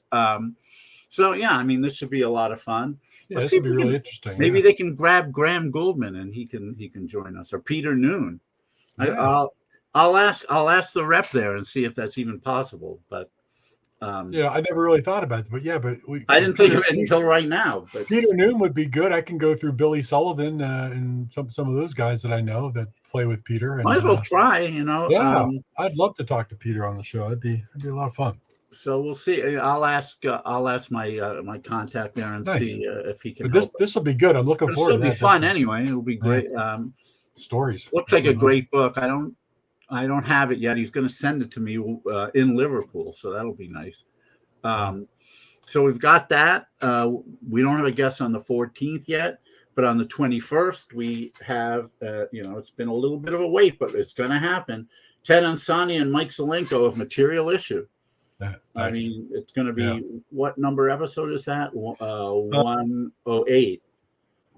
So yeah, I mean, this should be a lot of fun. Yeah, this would be really interesting. Maybe they can grab Graham Goldman and he can join us, or Peter Noon. Yeah. I'll ask the rep there and see if that's even possible. But I never really thought about it. But yeah, I didn't think of it until right now. But Peter Noon would be good. I can go through Billy Sullivan and some of those guys that I know that play with Peter. And, might as well try. Yeah, I'd love to talk to Peter on the show. It'd be a lot of fun. So we'll see. I'll ask my contact there and see if he can. This will be good. I'm looking forward to that. It'll be fun anyway. It'll be great. Stories. Looks like a great book. I don't have it yet. He's going to send it to me in Liverpool, so that'll be nice. So we've got that. We don't have a guest on the 14th yet, but on the 21st we have. It's been a little bit of a wait, but it's going to happen. Ted Ansani and Mike Zelenko of Material Issue. Nice. I mean, it's going to be what number episode is that? 108.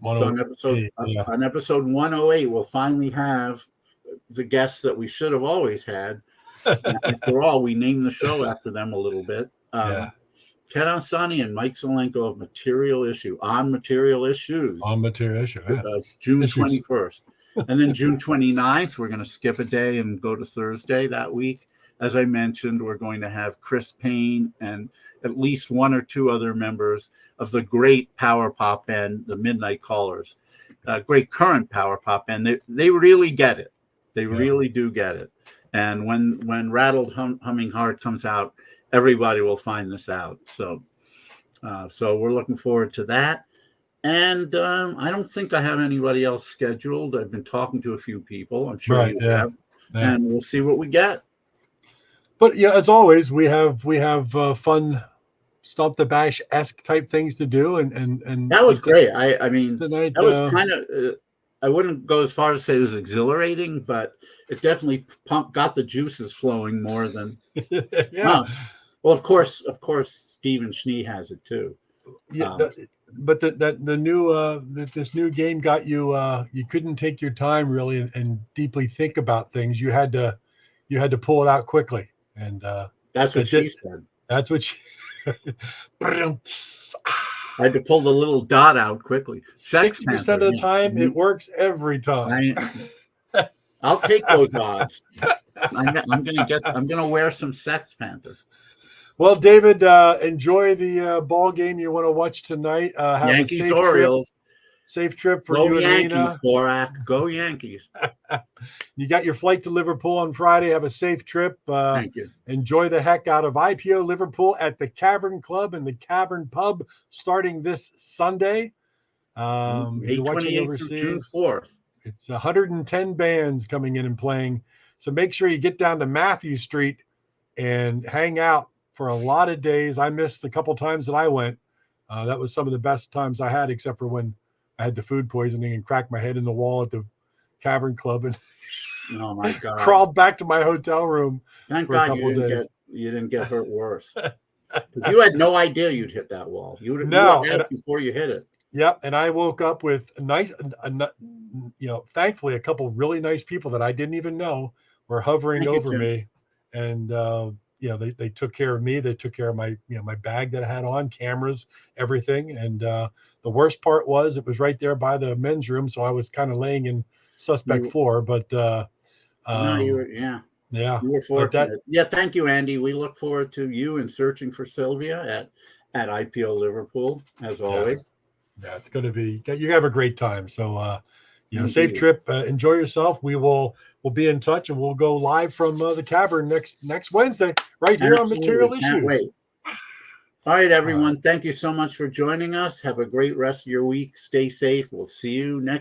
So on episode 108, we'll finally have the guests that we should have always had. After all, we named the show after them a little bit. Ted Ansani and Mike Zelenko of Material Issue on Material Issues. On Material Issue, June 21st. And then June 29th, we're going to skip a day and go to Thursday that week. As I mentioned, we're going to have Chris Payne and at least one or two other members of the great power pop band, the Midnight Callers. Great current power pop band. They really get it. They really do get it. And when Rattled Humming Heart comes out, everybody will find this out. So we're looking forward to that. And I don't think I have anybody else scheduled. I've been talking to a few people. I'm sure you have. Yeah. And we'll see what we get. But yeah, as always, we have fun Stump the Bash-esque type things to do, and that was great. I mean, tonight, that was kind of. I wouldn't go as far as to say it was exhilarating, but it definitely got the juices flowing more than. Yeah. Well, of course, Stephen Schnee has it too. Yeah, but the new this new game got you. You couldn't take your time really and deeply think about things. You had to pull it out quickly. And that's what she said. That's what she. I had to pull the little dot out quickly. 60% of the time, it works every time. I'll take those odds. I'm gonna wear some Sex Panther. Well, David, enjoy the ball game you want to watch tonight. Have a Yankees safe trip. Orioles. Safe trip for Go you and Yankees, Rena. Borak. Go Yankees. You got your flight to Liverpool on Friday. Have a safe trip. Thank you. Enjoy the heck out of IPO Liverpool at the Cavern Club and the Cavern Pub starting this Sunday. If May you're watching 28th through June overseas, 4th. it's 110 bands coming in and playing. So make sure you get down to Matthew Street and hang out for a lot of days. I missed a couple times that I went. That was some of the best times I had, except for when I had the food poisoning and cracked my head in the wall at the Cavern Club and Oh my God! crawled back to my hotel room Thank for a God couple you of days. didn't get hurt worse. Because you had no idea you'd hit that wall. You would No, have asked before you hit it. Yep, and I woke up with thankfully a couple really nice people that I didn't even know were hovering Thank you, over Tim. me, and they took care of me. They took care of my my bag that I had on, cameras, everything. And the worst part was it was right there by the men's room, so I was kind of laying in suspect floor. But No, you were yeah, You were fortunate. Thank you, Andy. We look forward to you and searching for Sylvia at IPO Liverpool, as always. Yeah, it's going to be. You have a great time. So, Indeed. safe trip. Enjoy yourself. We'll be in touch, and we'll go live from the Cavern next Wednesday, right here on Material Can't Issues. wait. All right, everyone. Thank you so much for joining us. Have a great rest of your week. Stay safe. We'll see you next.